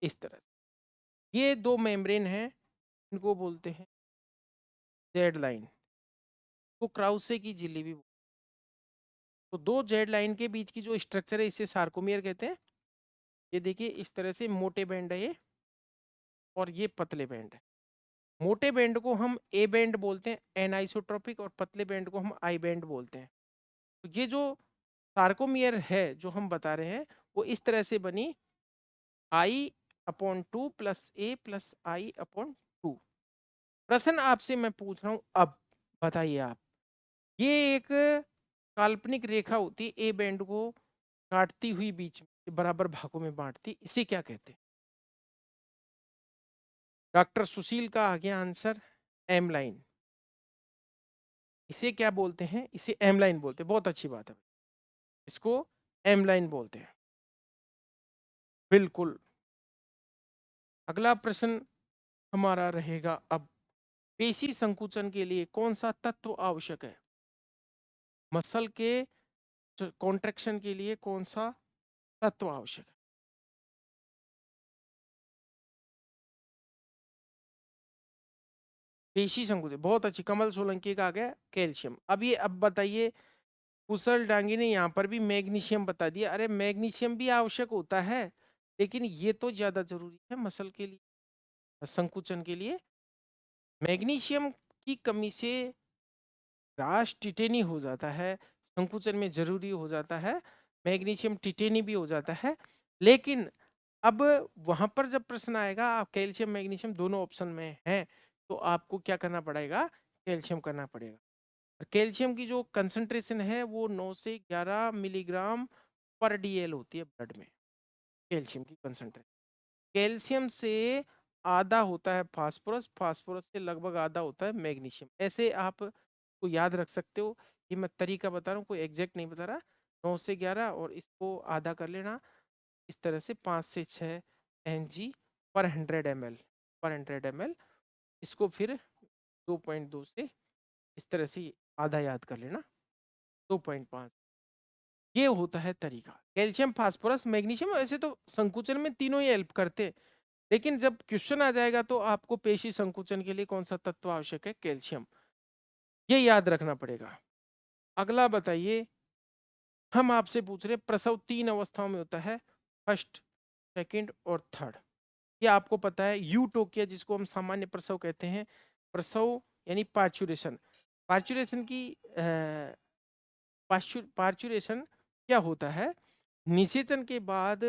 [SPEAKER 1] इस तरह से। ये दो मेम्ब्रेन हैं, इनको बोलते हैं जेड लाइन, को क्राउसे की झिल्ली भी। तो दो जेड लाइन के बीच की जो स्ट्रक्चर है इसे सार्कोमियर कहते हैं। ये देखिए इस तरह से मोटे बैंड है ये, और ये पतले बैंड है। मोटे बैंड को हम ए बैंड बोलते हैं एनाइसोट्रोपिक, और पतले बैंड को हम आई बैंड बोलते हैं। तो ये जो सार्कोमियर है जो हम बता रहे हैं, वो इस तरह से बनी, आई अपॉन टू प्लस ए प्लस आई अपॉन टू। प्रश्न आपसे मैं पूछ रहा हूं, अब बताइए आप, ये एक काल्पनिक रेखा होती है ए बैंड को काटती हुई बीच में बराबर भागों में बांटती, इसे क्या कहते हैं? डॉक्टर सुशील का आ गया आंसर, एम लाइन। इसे क्या बोलते हैं? इसे एम लाइन बोलते हैं। बहुत अच्छी बात है, इसको एम लाइन बोलते हैं। बिल्कुल। अगला प्रश्न हमारा रहेगा अब, पेशी संकुचन के लिए कौन सा तत्व आवश्यक है? मसल के कॉन्ट्रैक्शन के लिए कौन सा तत्व आवश्यक है? पेशी संकुचन, बहुत अच्छी, कमल सोलंकी का आ गया कैल्शियम। अब बताइए, कुशल डांगी ने यहाँ पर भी मैग्नीशियम बता दिया। अरे मैग्नीशियम भी आवश्यक होता है, लेकिन ये तो ज्यादा जरूरी है मसल के लिए, संकुचन के लिए। मैग्नीशियम की कमी से राश टिटेनी हो जाता है, संकुचन में जरूरी हो जाता है, मैग्नीशियम टिटेनी भी हो जाता है। लेकिन अब वहां पर जब प्रश्न आएगा, आप कैल्शियम मैग्नीशियम दोनों ऑप्शन में हैं, तो आपको क्या करना पड़ेगा? कैल्शियम करना पड़ेगा। कैल्शियम की जो कंसंट्रेशन है वो 9 से 11 मिलीग्राम पर डीएल होती है ब्लड में, कैल्शियम की कंसंट्रेशन। कैल्शियम से आधा होता है फास्फोरस, फास्फोरस से लगभग आधा होता है मैग्नीशियम। ऐसे आप को याद रख सकते हो। ये मैं तरीका बता रहा हूँ, कोई एग्जैक्ट नहीं बता रहा। 9 से 11 और इसको आधा कर लेना, इस तरह से 5 से 6 एनजी पर 100 ml, पर 100 ml। इसको फिर 2.2 से इस तरह से आधा याद कर लेना, 2.5। ये होता है तरीका। कैल्शियम, फास्फोरस, मैग्नीशियम, ऐसे तो संकुचन में तीनों ही हेल्प करते हैं, लेकिन जब क्वेश्चन आ जाएगा तो आपको पेशी संकुचन के लिए कौन सा तत्व आवश्यक है? कैल्शियम। ये याद रखना पड़ेगा। अगला बताइए, हम आपसे पूछ रहे हैं प्रसव 3 अवस्थाओं में होता है, फर्स्ट, सेकंड और थर्ड। ये आपको पता है। यूटोकिया जिसको हम सामान्य प्रसव कहते हैं, प्रसव यानी पार्चुरेशन। पार्चुरेशन की पार्चुरेशन क्या होता है? निषेचन के बाद,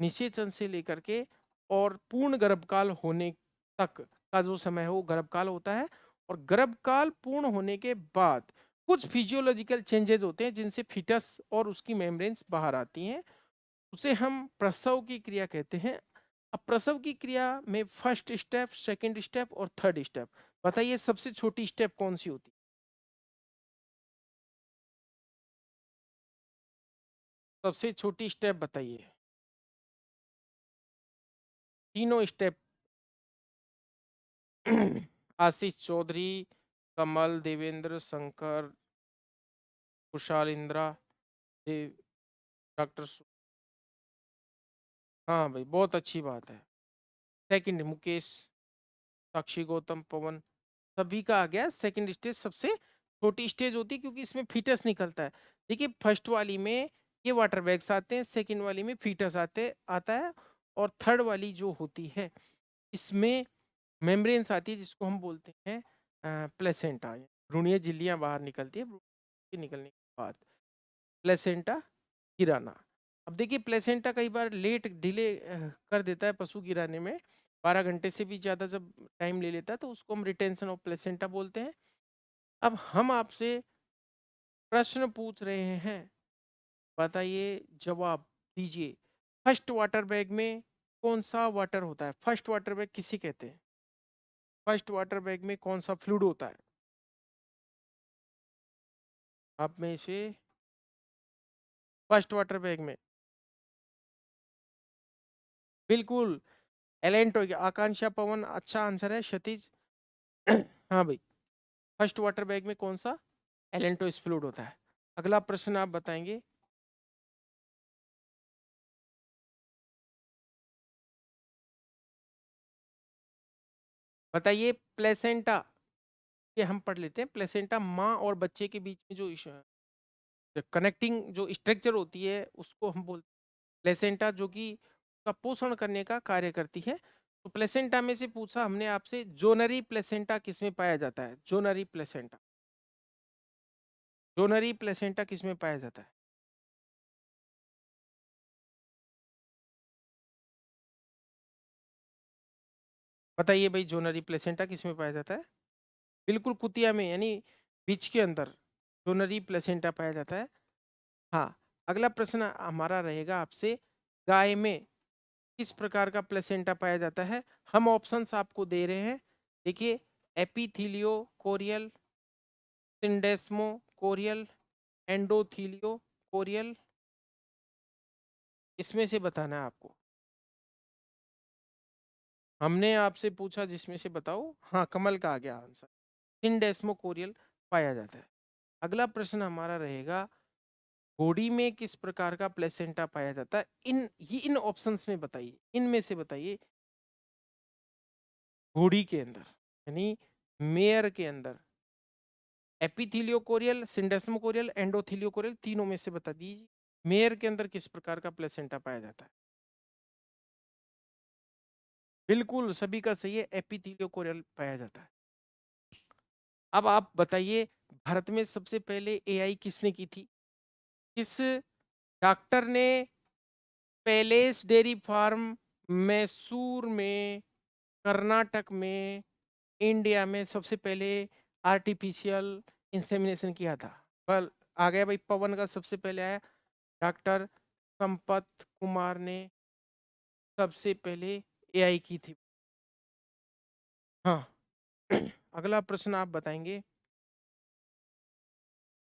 [SPEAKER 1] निषेचन से लेकर के और पूर्ण गर्भकाल होने तक का जो समय है वो गर्भकाल होता है। और गर्भकाल पूर्ण होने के बाद कुछ फिजियोलॉजिकल चेंजेस होते हैं जिनसे फिटस और उसकी मेम्ब्रेन्स बाहर आती हैं, उसे हम प्रसव की क्रिया कहते हैं। अब प्रसव की क्रिया में फर्स्ट स्टेप, सेकंड स्टेप और थर्ड स्टेप, बताइए सबसे छोटी स्टेप कौन सी होती है? सबसे छोटी स्टेप बताइए। तीनों स्टेप आशीष चौधरी, कमल, देवेंद्र, शंकर, कुशाल, इंद्रा, देव, डॉक्टर हाँ भाई, बहुत अच्छी बात है। सेकंड मुकेश, साक्षी गौतम, पवन, सभी का आ गया। सेकंड स्टेज सबसे छोटी स्टेज होती है क्योंकि इसमें फीटस निकलता है। देखिए फर्स्ट वाली में ये वाटर बैग्स आते हैं, सेकंड वाली में फीटस आता है, और थर्ड वाली जो होती है इसमें मेम्ब्रेन्स आती है जिसको हम बोलते हैं प्लेसेंटा। भ्रूणीय झिल्लियां बाहर निकलती है, भ्रूण के निकलने के बाद प्लेसेंटा गिराना। अब देखिए प्लेसेंटा कई बार लेट डिले कर देता है पशु गिराने में, 12 घंटे से भी ज़्यादा जब टाइम ले लेता है तो उसको हम रिटेंशन ऑफ प्लेसेंटा बोलते हैं। अब हम आपसे प्रश्न पूछ रहे हैं, बताइए, जवाब दीजिए। फर्स्ट वाटर बैग में कौन सा वाटर होता है? फर्स्ट वाटर बैग किसे कहते हैं? फर्स्ट वाटर बैग में कौन सा फ्लूइड होता है? आप में से फर्स्ट वाटर बैग में बिल्कुल एलेंट हो गया। आकांक्षा, पवन अच्छा आंसर है। क्षितिज हाँ भाई, फर्स्ट वाटर बैग में कौन सा एलेंटो फ्लूइड होता है। अगला प्रश्न आप बताएंगे। बताइए प्लेसेंटा, ये हम पढ़ लेते हैं। प्लेसेंटा माँ और बच्चे के बीच में जो कनेक्टिंग जो स्ट्रक्चर होती है उसको हम बोलते हैं प्लेसेंटा, जो कि उसका पोषण करने का कार्य करती है। तो प्लेसेंटा में से पूछा हमने आपसे, जोनरी प्लेसेंटा किसमें पाया जाता है? जोनरी प्लेसेंटा, जोनरी प्लेसेंटा किसमें पाया जाता है? बताइए भाई, जोनरी प्लेसेंटा किसमें पाया जाता है? बिल्कुल कुतिया में, यानी बीच के अंदर जोनरी प्लेसेंटा पाया जाता है। हाँ, अगला प्रश्न हमारा रहेगा आपसे, गाय में किस प्रकार का प्लेसेंटा पाया जाता है? हम ऑप्शंस आपको दे रहे हैं। देखिए, एपिथीलियो कोरियल, सिंडेस्मो कोरियल, एंडोथीलियो कोरियल, इसमें से बताना है आपको। हमने आपसे पूछा जिसमें से बताओ। हाँ, कमल का आ गया आंसर, सिंडेस्मो कोरियल पाया जाता है। अगला प्रश्न हमारा रहेगा, घोड़ी में किस प्रकार का प्लेसेंटा पाया जाता है? इन ऑप्शंस में बताइए, इनमें से बताइए। घोड़ी के अंदर यानी मेयर के अंदर एपिथीलियो कोरियल, सिंडेस्मो कोरियल, एंडोथीलियो कोरियल, तीनों में से बता दीजिए मेयर के अंदर किस प्रकार का प्लेसेंटा पाया जाता है। बिल्कुल सभी का सही है, एपिथीलियो कोरियल पाया जाता है। अब आप बताइए, भारत में सबसे पहले एआई किसने की थी? किस डॉक्टर ने पैलेस डेयरी फार्म मैसूर में, कर्नाटक में, इंडिया में सबसे पहले आर्टिफिशियल इंसेमिनेशन किया था? बल आ गया भाई, पवन का सबसे पहले आया। डॉक्टर संपत कुमार ने सबसे पहले एआई की थी। हाँ अगला प्रश्न आप बताएंगे,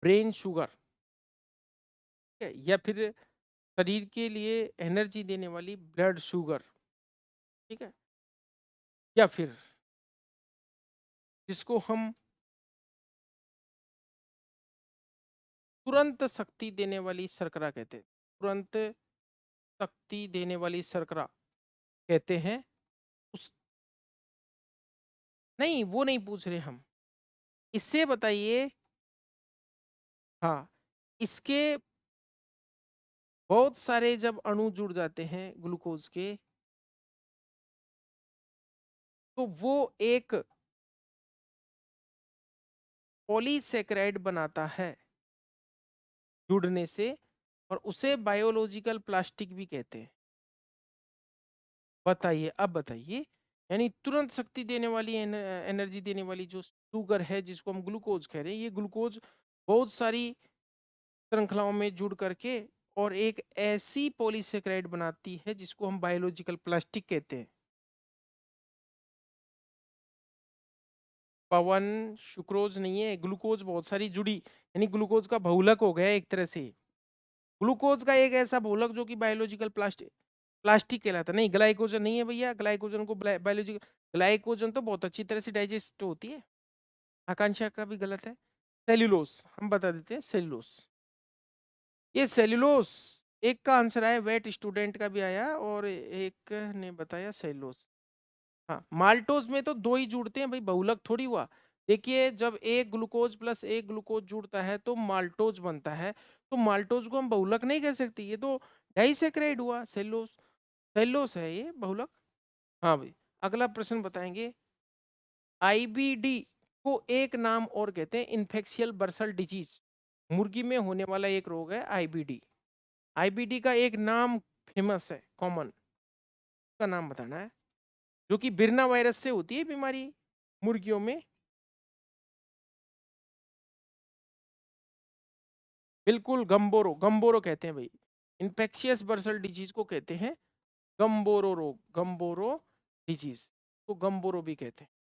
[SPEAKER 1] ब्रेन शुगर, ठीक है, या फिर शरीर के लिए एनर्जी देने वाली ब्लड शुगर, ठीक है, या फिर जिसको हम तुरंत शक्ति देने वाली शर्करा कहते हैं, तुरंत शक्ति देने वाली शर्करा कहते हैं उस। नहीं, वो नहीं पूछ रहे हम, इससे बताइए। हाँ, इसके बहुत सारे जब अणु जुड़ जाते हैं ग्लूकोज के, तो वो एक पॉलीसेकेराइड बनाता है जुड़ने से, और उसे बायोलॉजिकल प्लास्टिक भी कहते हैं। बताइए, अब बताइए, यानी तुरंत शक्ति देने वाली एनर्जी देने वाली जो शुगर है, जिसको हम ग्लूकोज कह रहे हैं, ये ग्लूकोज बहुत सारी श्रृंखलाओं में जुड़ करके और एक ऐसी पॉलीसेकेराइड बनाती है जिसको हम बायोलॉजिकल प्लास्टिक कहते हैं। पवन, सुक्रोज नहीं है, ग्लूकोज बहुत सारी जुड़ी, यानी ग्लूकोज का बहुलक हो गया एक तरह से। ग्लूकोज का एक ऐसा बहुलक जो कि बायोलॉजिकल प्लास्टिक प्लास्टिक कहलाता नहीं। ग्लाइकोजन नहीं है भैया, ग्लाइकोजन को बायोलॉजिकल, ग्लाइकोजन तो बहुत अच्छी तरह से डाइजेस्ट होती है। आकांक्षा का भी गलत है। सेल्यूलोस, हम बता देते हैं सेल्यूलोस। ये सेल्यूलोस, एक का आंसर आया, वेट स्टूडेंट का भी आया, और एक ने बताया सेल्यूलोस। हाँ, माल्टोज में तो दो ही जुड़ते हैं भाई, बहुलक थोड़ी हुआ। देखिए, जब एक ग्लूकोज प्लस एक ग्लूकोज जुड़ता है तो माल्टोज बनता है। तो माल्टोज को हम बहुलक नहीं कह सकते, ये तो डाइसेक्राइड हुआ। सेल्यूलोस, सेल्यूलोस है ये बहुलक। हाँ भाई, अगला प्रश्न बताएंगे, आईबीडी को एक नाम और कहते हैं, इन्फेक्शियल बर्सल डिजीज। मुर्गी में होने वाला एक रोग है आईबीडी। आईबीडी का एक नाम फेमस है, कॉमन, का नाम बताना है, जो कि बिरना वायरस से होती है बीमारी मुर्गियों में। बिल्कुल, गंबोरो, गंबोरो कहते हैं भाई, इन्फेक्शियस बर्सल डिजीज को कहते हैं गम्बोरो रोग, गम्बोरो डिजीज, तो गम्बोरो भी कहते हैं।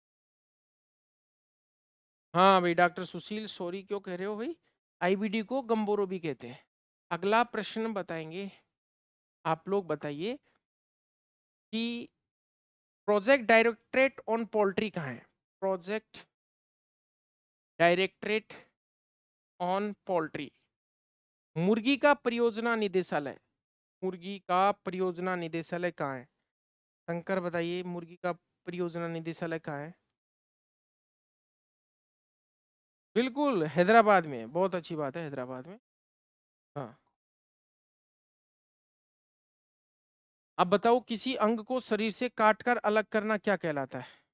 [SPEAKER 1] हाँ भाई डॉक्टर सुशील, सॉरी क्यों कह रहे हो भाई, आईबीडी को गम्बोरो भी कहते हैं। अगला प्रश्न बताएंगे, आप लोग बताइए कि प्रोजेक्ट डायरेक्टरेट ऑन पोल्ट्री कहाँ है? प्रोजेक्ट डायरेक्टरेट ऑन पोल्ट्री, मुर्गी का परियोजना निदेशालय, मुर्गी का परियोजना निदेशालय कहाँ है? शंकर बताइए, मुर्गी का परियोजना निदेशालय कहाँ है? बिल्कुल हैदराबाद में, बहुत अच्छी बात है, हैदराबाद में। हाँ, अब बताओ किसी अंग को शरीर से काटकर अलग करना क्या कहलाता है?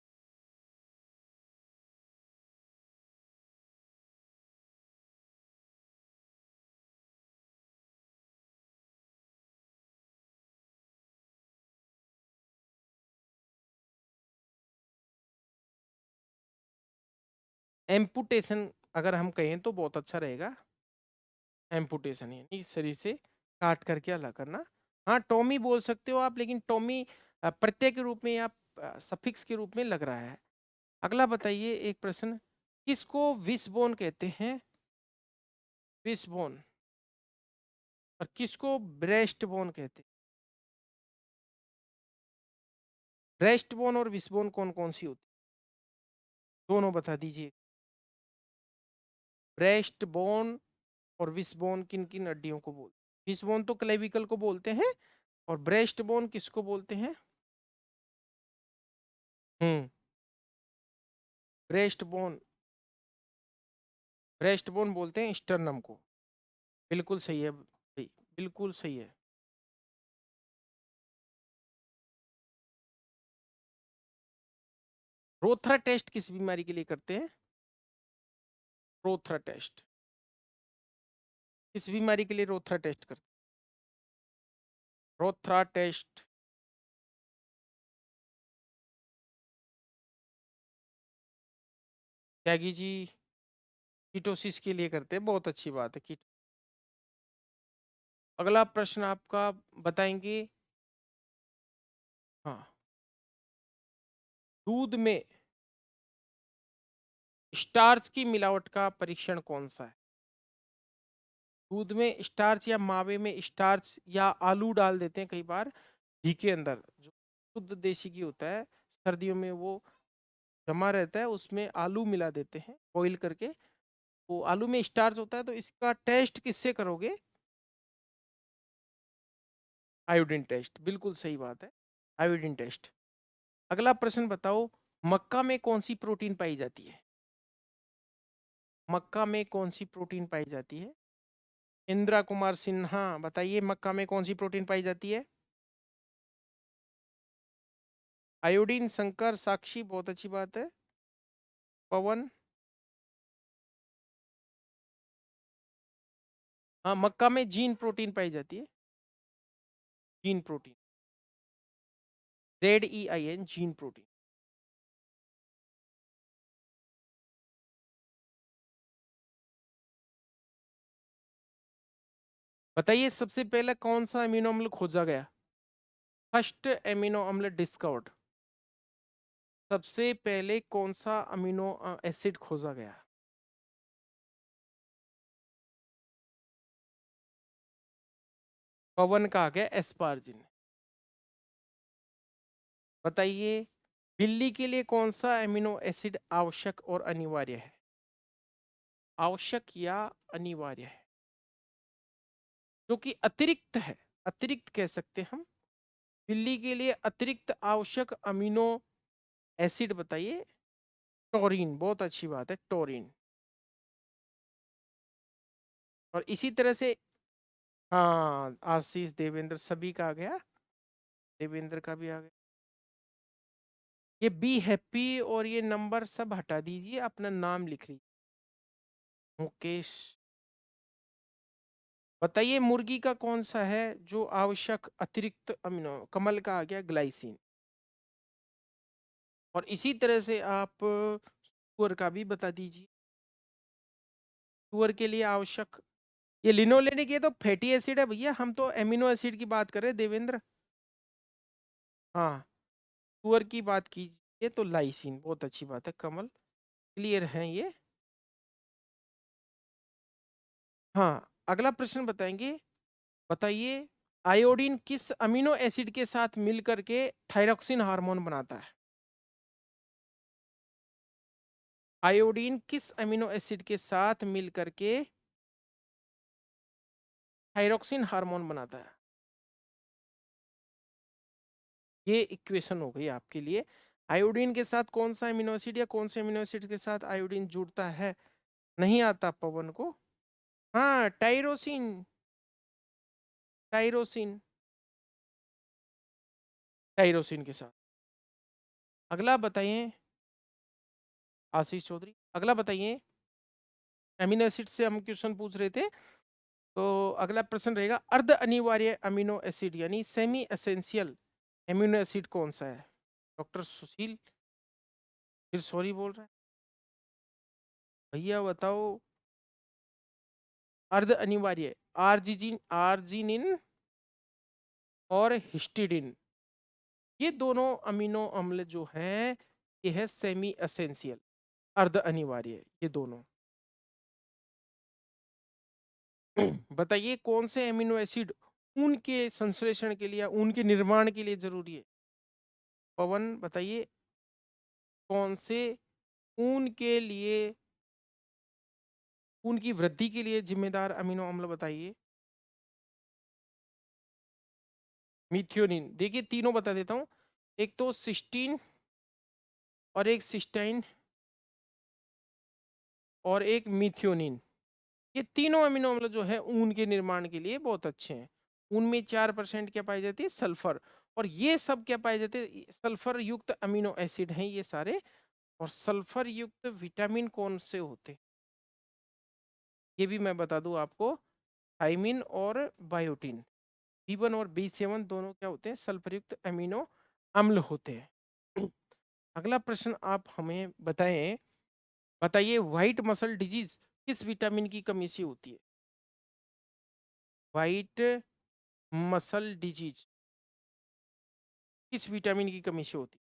[SPEAKER 1] एम्पुटेशन अगर हम कहें तो बहुत अच्छा रहेगा। एम्पुटेशन यानी शरीर से काट करके अलग करना। हाँ टॉमी बोल सकते हो आप, लेकिन टॉमी प्रत्यय के रूप में या सफिक्स के रूप में लग रहा है। अगला बताइए एक प्रश्न, किसको विशबोन कहते हैं? विशबोन। और किसको ब्रेस्ट बोन कहते हैं? ब्रेस्ट बोन और विशबोन कौन कौन सी होती है? दोनों बता दीजिए। ब्रेस्ट बोन और विशबोन किन किन हड्डियों को बोलते हैं? विशबोन तो क्लेविकल को बोलते हैं, और ब्रेस्ट बोन किसको बोलते हैं? हम्म, ब्रेस्ट बोन, ब्रेस्ट बोन बोलते हैं स्टर्नम को। बिल्कुल सही है भाई, बिल्कुल सही है। रोथरा टेस्ट किस बीमारी के लिए करते हैं? रोथरा टेस्ट किस बीमारी के लिए रोथरा टेस्ट करते हैं? रोथरा टेस्ट त्यागी जी कीटोसिस के लिए करते हैं, बहुत अच्छी बात है कीट। अगला प्रश्न आपका बताएंगे। हाँ, दूध में स्टार्च की मिलावट का परीक्षण कौन सा है? दूध में स्टार्च या मावे में स्टार्च या आलू डाल देते हैं कई बार घी के अंदर, जो शुद्ध देसी घी होता है, सर्दियों में वो जमा रहता है, उसमें आलू मिला देते हैं बॉईल करके, वो आलू में स्टार्च होता है, तो इसका टेस्ट किससे करोगे? आयोडीन टेस्ट, बिल्कुल सही बात है, आयोडीन टेस्ट। अगला प्रश्न बताओ, मक्का में कौन सी प्रोटीन पाई जाती है? मक्का में कौन सी प्रोटीन पाई जाती है? इंदिरा कुमार सिन्हा बताइए, मक्का में कौन सी प्रोटीन पाई जाती है? आयोडीन। शंकर साक्षी बहुत अच्छी बात है। पवन। हाँ, मक्का में जीन प्रोटीन पाई जाती है, gene protein, ZEIN, gene protein. बताइए सबसे पहले कौन सा अमीनो अम्ल खोजा गया? फर्स्ट एमिनो अम्ल डिस्कवर्ड, सबसे पहले कौन सा अमीनो एसिड खोजा गया? पवन का आ गया एस्पार्जिन। बताइए बिल्ली के लिए कौन सा एमिनो एसिड आवश्यक और अनिवार्य है? आवश्यक या अनिवार्य है, जो कि अतिरिक्त है, अतिरिक्त कह सकते हैं हम। बिल्ली के लिए अतिरिक्त आवश्यक अमीनो एसिड बताइए। टोरिन, बहुत अच्छी बात है, टोरिन। और इसी तरह से, हाँ आशीष देवेंद्र सभी का आ गया, देवेंद्र का भी आ गया। ये बी हैप्पी और ये नंबर सब हटा दीजिए, अपना नाम लिख लीजिए। मुकेश। बताइए मुर्गी का कौन सा है जो आवश्यक अतिरिक्त अमीनो? कमल का आ गया ग्लाइसिन। और इसी तरह से आप सुअर का भी बता दीजिए, सुअर के लिए आवश्यक, ये लिनोलेनिक, ये तो फैटी एसिड है भैया, हम तो एमिनो एसिड की बात कर रहे हैं देवेंद्र। हाँ, सुअर की बात कीजिए तो लाइसिन, बहुत अच्छी बात है कमल, क्लियर है ये। हाँ, अगला प्रश्न बताएंगे, बताइए आयोडीन किस अमीनो एसिड के साथ मिलकर के थायरॉक्सिन हार्मोन बनाता है? आयोडीन किस अमीनो एसिड के साथ मिलकर के थायरॉक्सिन हार्मोन बनाता है? ये इक्वेशन हो गई आपके लिए। आयोडीन के साथ कौन सा अमीनो एसिड या कौन से अमीनो एसिड के साथ आयोडीन जुड़ता है? नहीं आता पवन को? हाँ, टाइरोसिन, टाइरोसिन, टाइरोसिन के साथ। अगला बताइए आशीष चौधरी, अगला बताइए, अमीनो एसिड से हम क्वेश्चन पूछ रहे थे, तो अगला प्रश्न रहेगा अर्ध अनिवार्य अमीनो एसिड यानी सेमी एसेंशियल अमीनो एसिड कौन सा है? डॉक्टर सुशील फिर सॉरी बोल रहा है, भैया बताओ। अर्ध अनिवार्य, आर्जिजिन, आर्जिनिन और हिस्टिडिन, ये दोनों अमीनो अम्ल जो हैं ये है सेमी एसेंशियल, अर्ध अनिवार्य ये दोनों। बताइए कौन से अमीनो एसिड ऊन के संश्लेषण के लिए या ऊन के निर्माण के लिए जरूरी है? पवन बताइए कौन से ऊन के लिए, ऊन की वृद्धि के लिए जिम्मेदार अमीनो अम्ल बताइए। मिथ्योनिन, देखिए तीनों बता देता हूं, एक तो सिस्टीन और एक सिस्टाइन और एक मिथ्योनिन, ये तीनों अमीनो अम्ल जो है ऊन के निर्माण के लिए बहुत अच्छे हैं। उनमें 4% क्या पाई जाती है? सल्फर। और ये सब क्या पाए जाते हैं? सल्फर युक्त अमीनो एसिड हैं ये सारे। और सल्फर युक्त विटामिन कौन से होते हैं? ये भी मैं बता दूं आपको, थायमिन और बायोटिन, B1 और B7 दोनों क्या होते हैं? सल्फर युक्त अमीनो अम्ल होते हैं। अगला प्रश्न आप हमें बताएं, बताइए व्हाइट मसल डिजीज किस विटामिन की कमी से होती है? व्हाइट मसल डिजीज किस विटामिन की कमी से होती है?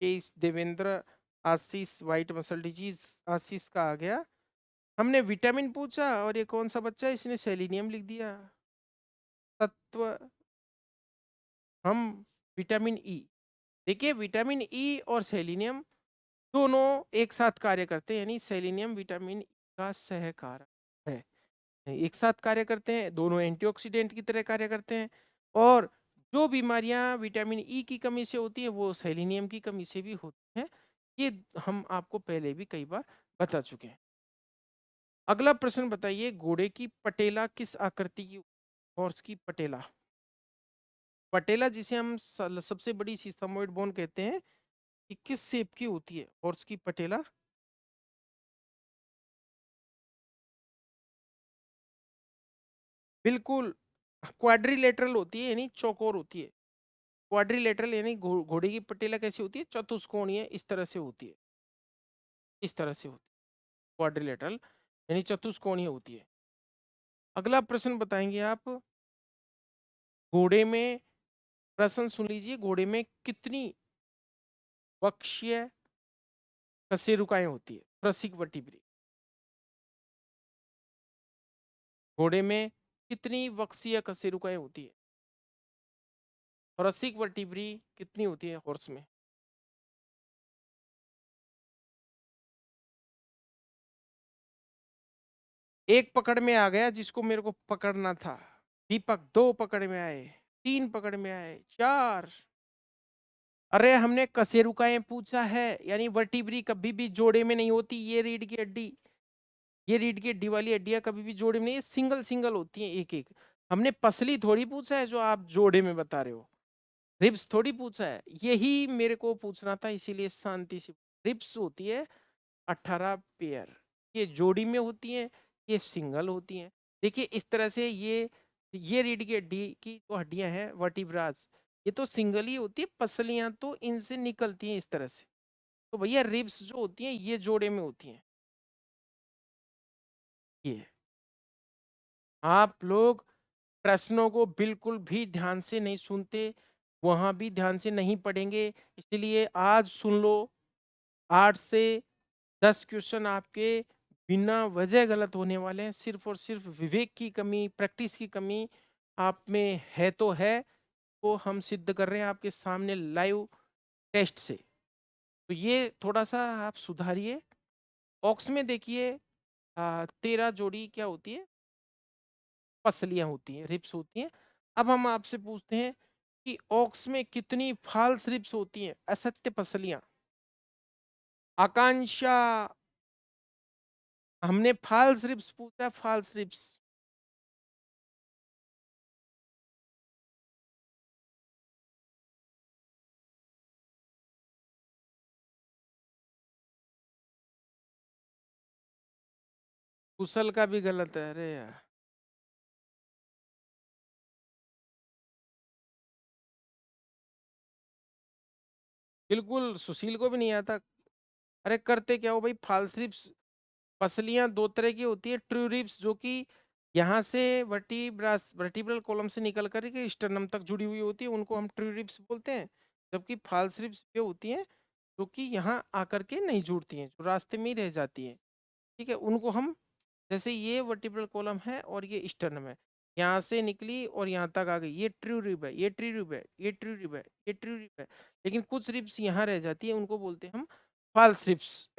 [SPEAKER 1] ये देवेंद्र आशीष, व्हाइट मसल डिजीज आशीष का आ गया। हमने विटामिन पूछा और ये कौन सा बच्चा है, इसने सेलिनियम लिख दिया। तत्व, हम विटामिन ई, देखिए विटामिन ई और सेलिनियम दोनों एक साथ कार्य करते हैं, यानी सेलिनियम विटामिन ई का सहकारक है, एक साथ कार्य करते हैं, दोनों एंटीऑक्सीडेंट की तरह कार्य करते हैं। और जो बीमारियां विटामिन ई की कमी से होती है वो सेलिनियम की कमी से भी होती हैं, ये हम आपको पहले भी कई बार बता चुके हैं। अगला प्रश्न बताइए घोड़े की पटेला किस आकृति की? हॉर्स की पटेला, पटेला जिसे हम सबसे बड़ी सीसामोइड बोन कहते हैं, ये किस शेप की होती है? हॉर्स की पटेला बिल्कुल क्वाड्रिलेटरल होती है, यानी चौकोर होती है। क्वाड्रिलेटरल यानी घोड़े की पटेला कैसी होती है? चतुष्कोणीय, इस तरह से होती है, इस तरह से होती है। क्वाड्रिलेटरल यानी चतुष्कोणीय होती है। अगला प्रश्न बताएंगे आप, घोड़े में, प्रश्न सुन लीजिए, घोड़े में कितनी वक्षीय कशेरुकाएं होती है? प्रसिक वर्टिब्री, घोड़े में कितनी वक्षीय कशेरुकाएं होती है? थोरैसिक वर्टिब्री कितनी होती है हॉर्स में? एक पकड़ में आ गया जिसको मेरे को पकड़ना था। दीपक, दो पकड़ में आए, तीन पकड़ में आए, चार। अरे हमने कशेरुकाएं पूछा है, यानी वर्टिब्री कभी भी जोड़े में नहीं होती। ये रीढ़ की हड्डी, ये रीढ़ की हड्डी वाली हड्डियां कभी भी जोड़े में नहीं, सिंगल सिंगल होती हैं, एक एक। हमने पसली थोड़ी पूछा है जो आप जोड़े में बता रहे हो, रिब्स थोड़ी पूछा है, यही मेरे को पूछना था, इसीलिए शांति से। रिब्स होती है 18 पेयर, ये जोड़ी में होती हैं, ये सिंगल होती हैं। देखिए इस तरह से ये रीढ़ की हड्डी की जो हड्डियां हैं वर्टिब्रास, ये तो सिंगल ही होती है, पसलियां तो इनसे निकलती हैं इस तरह से। तो भैया रिब्स जो होती हैं ये जोड़े में होती हैं। ये आप लोग प्रश्नों को बिल्कुल भी ध्यान से नहीं सुनते, वहाँ भी ध्यान से नहीं पढ़ेंगे। इसलिए आज सुन लो, 8 से 10 क्वेश्चन आपके बिना वजह गलत होने वाले हैं। सिर्फ और सिर्फ विवेक की कमी, प्रैक्टिस की कमी आप में है तो है, वो हम सिद्ध कर रहे हैं आपके सामने लाइव टेस्ट से। तो ये थोड़ा-सा आप सुधारिए। ऑक्स में देखिए 13 जोड़ी क्या होती है? पसलियाँ होती हैं, रिब्स होती हैं। अब हम आपसे पूछते हैं कि ऑक्स में कितनी फ़ाल्स रिब्स होती हैं, असत्य पसलियाँ? आकांक्षा, हमने फ़ाल्स रिब्स पूछा, फ़ाल्स रिब्स। कुशल का भी गलत है, अरे यार! बिल्कुल, सुशील को भी नहीं आता। अरे करते क्या हो भाई, फ़ाल्स रिब्स पसलियाँ 2 तरह की होती है, ट्रू रिब्स जो कि यहाँ से वर्टिब्रल कॉलम से निकल कर के स्टर्नम तक जुड़ी हुई होती है, उनको हम ट्रू रिब्स बोलते हैं। जबकि फ़ाल्स रिब्स ये होती हैं, जो कि यहाँ आकर के नहीं जुड़ती हैं, जो रास्ते में ही रह जाती हैं। ठीक है? उनको हम, जैसे ये वर्टिब्रल कॉलम है और ये स्टर्नम है, यहाँ से निकली और यहाँ तक आ गई, ये ट्रू रिब है, ये ट्रू रिब है, ये ट्रू रिब है, ये ट्रू रिब है। लेकिन कुछ रिब्स यहाँ रह जाती है, उनको बोलते हैं हम फ़ाल्स रिब्स।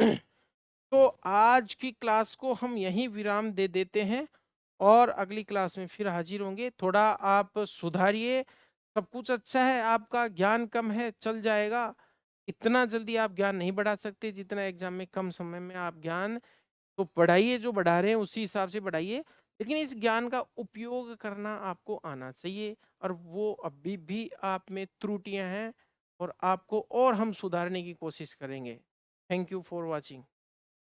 [SPEAKER 1] तो आज की क्लास को हम यहीं विराम दे देते हैं और अगली क्लास में फिर हाजिर होंगे। थोड़ा आप सुधारिए, सब कुछ अच्छा है, आपका ज्ञान कम है, चल जाएगा। इतना जल्दी आप ज्ञान नहीं बढ़ा सकते जितना एग्जाम में कम समय में आप ज्ञान तो बढ़ाइए, जो बढ़ा रहे हैं उसी हिसाब से बढ़ाइए। लेकिन इस ज्ञान का उपयोग करना आपको आना चाहिए, और वो अभी भी आप में त्रुटियां हैं और आपको और हम सुधारने की कोशिश करेंगे। Thank you for watching.